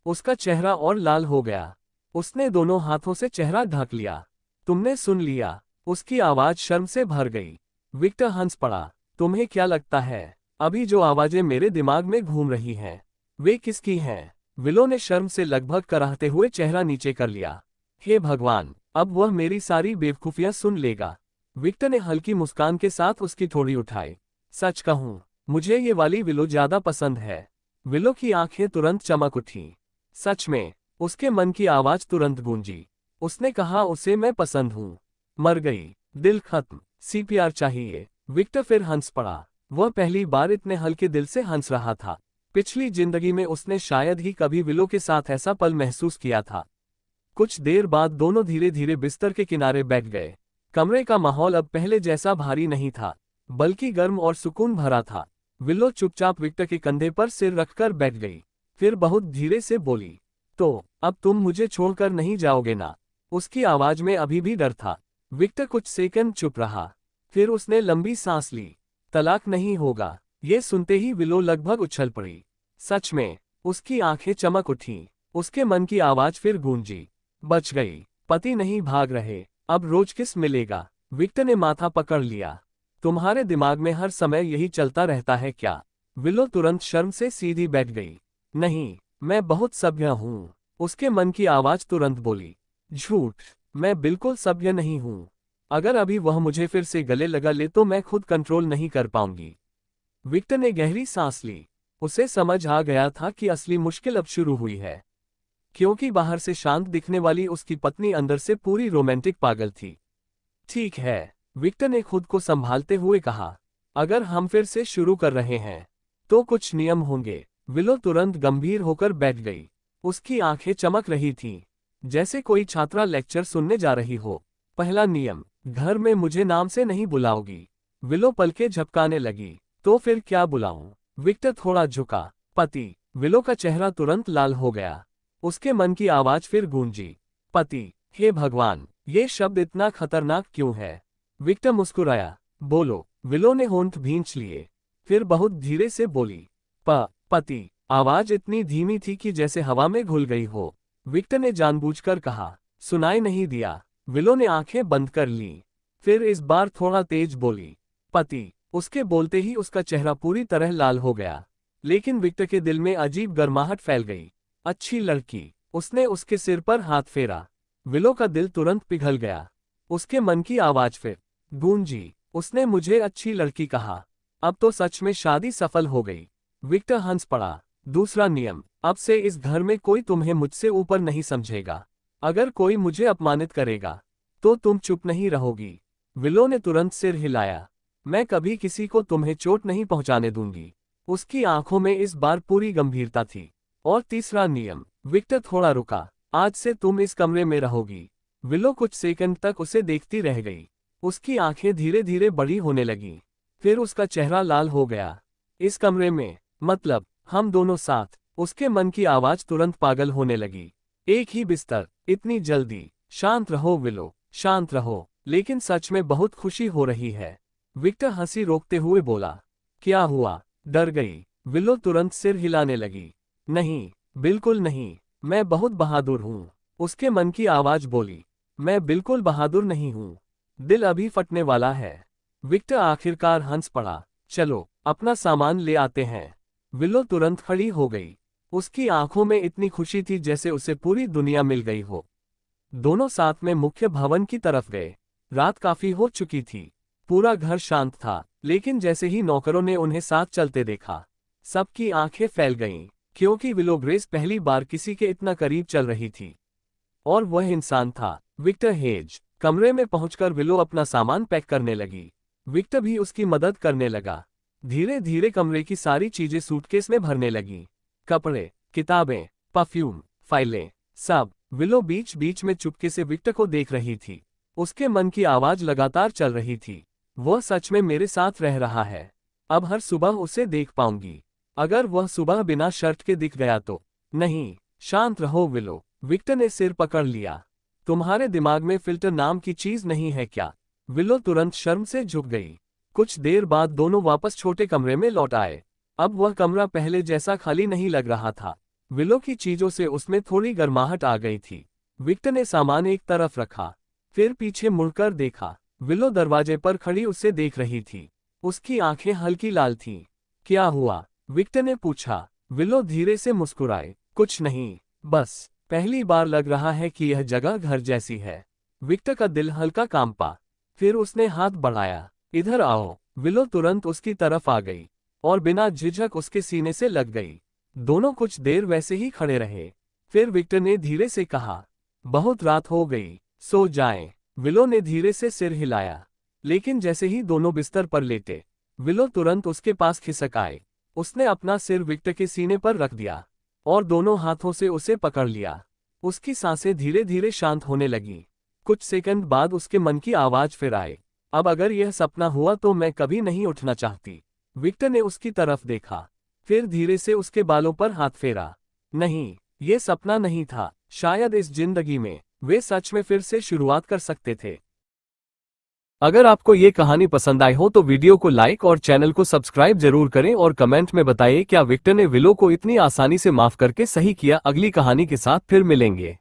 उसका चेहरा और लाल हो गया। उसने दोनों हाथों से चेहरा ढक लिया। तुमने सुन लिया? उसकी आवाज शर्म से भर गई। विक्टर हंस पड़ा। तुम्हें क्या लगता है, अभी जो आवाजें मेरे दिमाग में घूम रही हैं, वे किसकी हैं? विलो ने शर्म से लगभग कराहते हुए चेहरा नीचे कर लिया। हे भगवान, अब वह मेरी सारी बेवकूफियां सुन लेगा। विक्टर ने हल्की मुस्कान के साथ उसकी थोड़ी उठाई। सच कहूं, मुझे ये वाली विलो ज्यादा पसंद है। विलो की आंखें तुरंत चमक उठीं। सच में? उसके मन की आवाज तुरंत गूंजी। उसने कहा, उसे मैं पसंद हूं। मर गई, दिल खत्म, सीपीआर चाहिए। विक्टर फिर हंस पड़ा। वह पहली बार इतने हल्के दिल से हंस रहा था। पिछली जिंदगी में उसने शायद ही कभी विलो के साथ ऐसा पल महसूस किया था। कुछ देर बाद दोनों धीरे धीरे बिस्तर के किनारे बैठ गए। कमरे का माहौल अब पहले जैसा भारी नहीं था, बल्कि गर्म और सुकून भरा था। विलो चुपचाप विक्टर के कंधे पर सिर रखकर बैठ गई। फिर बहुत धीरे से बोली, तो अब तुम मुझे छोड़कर नहीं जाओगे ना? उसकी आवाज में अभी भी डर था। विक्टर कुछ सेकंड चुप रहा। फिर उसने लंबी सांस ली। तलाक नहीं होगा। ये सुनते ही विलो लगभग उछल पड़ी। सच में? उसकी आंखें चमक उठीं। उसके मन की आवाज फिर गूंजी, बच गई। पति नहीं भाग रहे, अब रोज किस मिलेगा? विक्टर ने माथा पकड़ लिया। तुम्हारे दिमाग में हर समय यही चलता रहता है क्या? विलो तुरंत शर्म से सीधी बैठ गई। नहीं, मैं बहुत सभ्य हूँ। उसके मन की आवाज तुरंत बोली, झूठ, मैं बिल्कुल सभ्य नहीं हूँ। अगर अभी वह मुझे फिर से गले लगा ले तो मैं खुद कंट्रोल नहीं कर पाऊंगी। विक्टर ने गहरी सांस ली। उसे समझ आ गया था कि असली मुश्किल अब शुरू हुई है, क्योंकि बाहर से शांत दिखने वाली उसकी पत्नी अंदर से पूरी रोमांटिक पागल थी। ठीक है, विक्टर ने खुद को संभालते हुए कहा, अगर हम फिर से शुरू कर रहे हैं तो कुछ नियम होंगे। विलो तुरंत गंभीर होकर बैठ गई। उसकी आंखें चमक रही थीं, जैसे कोई छात्रा लेक्चर सुनने जा रही हो। पहला नियम, घर में मुझे नाम से नहीं बुलाओगी। विलो पलके झपकाने लगी। तो फिर क्या बुलाऊं? विक्टर थोड़ा झुका। पति। विलो का चेहरा तुरंत लाल हो गया। उसके मन की आवाज फिर गूंजी, पति। हे भगवान, ये शब्द इतना खतरनाक क्यों है? विक्टर मुस्कुराया। बोलो। विलो ने होंठ भींच लिए। फिर बहुत धीरे से बोली, पति। आवाज इतनी धीमी थी कि जैसे हवा में घुल गई हो। विक्टर ने जानबूझकर कहा, सुनाई नहीं दिया। विलो ने आंखें बंद कर लीं। फिर इस बार थोड़ा तेज बोली, पति। उसके बोलते ही उसका चेहरा पूरी तरह लाल हो गया, लेकिन विक्टर के दिल में अजीब गर्माहट फैल गई। अच्छी लड़की। उसने उसके सिर पर हाथ फेरा। विलो का दिल तुरंत पिघल गया। उसके मन की आवाज फिर गूंजी, उसने मुझे अच्छी लड़की कहा। अब तो सच में शादी सफल हो गई। विक्टर हंस पड़ा। दूसरा नियम, अब से इस घर में कोई तुम्हें मुझसे ऊपर नहीं समझेगा। अगर कोई मुझे अपमानित करेगा तो तुम चुप नहीं रहोगी। विलो ने तुरंत सिर हिलाया। मैं कभी किसी को तुम्हें चोट नहीं पहुंचाने दूंगी। उसकी आंखों में इस बार पूरी गंभीरता थी। और तीसरा नियम। विक्टर थोड़ा रुका। आज से तुम इस कमरे में रहोगी। विलो कुछ सेकंड तक उसे देखती रह गई। उसकी आंखें धीरे धीरे बड़ी होने लगीं। फिर उसका चेहरा लाल हो गया। इस कमरे में, मतलब हम दोनों साथ। उसके मन की आवाज तुरंत पागल होने लगी। एक ही बिस्तर, इतनी जल्दी? शांत रहो विलो, शांत रहो। लेकिन सच में बहुत खुशी हो रही है। विक्टर हंसी रोकते हुए बोला, क्या हुआ? डर गई? विलो तुरंत सिर हिलाने लगी। नहीं, बिल्कुल नहीं, मैं बहुत बहादुर हूँ। उसके मन की आवाज बोली, मैं बिल्कुल बहादुर नहीं हूँ। दिल अभी फटने वाला है। विक्टर आखिरकार हंस पड़ा। चलो, अपना सामान ले आते हैं। विलो तुरंत खड़ी हो गई। उसकी आंखों में इतनी खुशी थी जैसे उसे पूरी दुनिया मिल गई हो। दोनों साथ में मुख्य भवन की तरफ गए। रात काफी हो चुकी थी। पूरा घर शांत था, लेकिन जैसे ही नौकरों ने उन्हें साथ चलते देखा, सबकी आंखें फैल गईं, क्योंकि विलो ग्रेस पहली बार किसी के इतना करीब चल रही थी। और वह इंसान था विक्टर हेज। कमरे में पहुंचकर विलो अपना सामान पैक करने लगी। विक्टर भी उसकी मदद करने लगा। धीरे धीरे कमरे की सारी चीजें सूटकेस में भरने लगी। कपड़े, किताबें, परफ्यूम, फाइलें, सब। विलो बीच बीच में चुपके से विक्टर को देख रही थी। उसके मन की आवाज लगातार चल रही थी, वह सच में मेरे साथ रह रहा है। अब हर सुबह उसे देख पाऊंगी। अगर वह सुबह बिना शर्ट के दिख गया तो? नहीं, शांत रहो विलो। विक्टर ने सिर पकड़ लिया। तुम्हारे दिमाग में फिल्टर नाम की चीज नहीं है क्या? विलो तुरंत शर्म से झुक गई। कुछ देर बाद दोनों वापस छोटे कमरे में लौट आए। अब वह कमरा पहले जैसा खाली नहीं लग रहा था। विलो की चीजों से उसमें थोड़ी गर्माहट आ गई थी। विक्टर ने सामान एक तरफ रखा, फिर पीछे मुड़कर देखा। विलो दरवाजे पर खड़ी उसे देख रही थी। उसकी आंखें हल्की लाल थीं। क्या हुआ? विक्टर ने पूछा। विलो धीरे से मुस्कुराए। कुछ नहीं, बस पहली बार लग रहा है कि यह जगह घर जैसी है। विक्टर का दिल हल्का कांपा। फिर उसने हाथ बढ़ाया। इधर आओ। विलो तुरंत उसकी तरफ आ गई और बिना झिझक उसके सीने से लग गई। दोनों कुछ देर वैसे ही खड़े रहे। फिर विक्टर ने धीरे से कहा, बहुत रात हो गई, सो जाएं। विलो ने धीरे से सिर हिलाया, लेकिन जैसे ही दोनों बिस्तर पर लेटे, विलो तुरंत उसके पास खिसक आए। उसने अपना सिर विक्टर के सीने पर रख दिया और दोनों हाथों से उसे पकड़ लिया। उसकी सांसें धीरे धीरे शांत होने लगीं। कुछ सेकंड बाद उसके मन की आवाज फिर आई, अब अगर यह सपना हुआ तो मैं कभी नहीं उठना चाहती। विक्टर ने उसकी तरफ देखा, फिर धीरे से उसके बालों पर हाथ फेरा। नहीं, ये सपना नहीं था। शायद इस जिंदगी में वे सच में फिर से शुरुआत कर सकते थे। अगर आपको ये कहानी पसंद आई हो तो वीडियो को लाइक और चैनल को सब्सक्राइब जरूर करें और कमेंट में बताइए क्या विक्टर ने विलो को इतनी आसानी से माफ करके सही किया। अगली कहानी के साथ फिर मिलेंगे।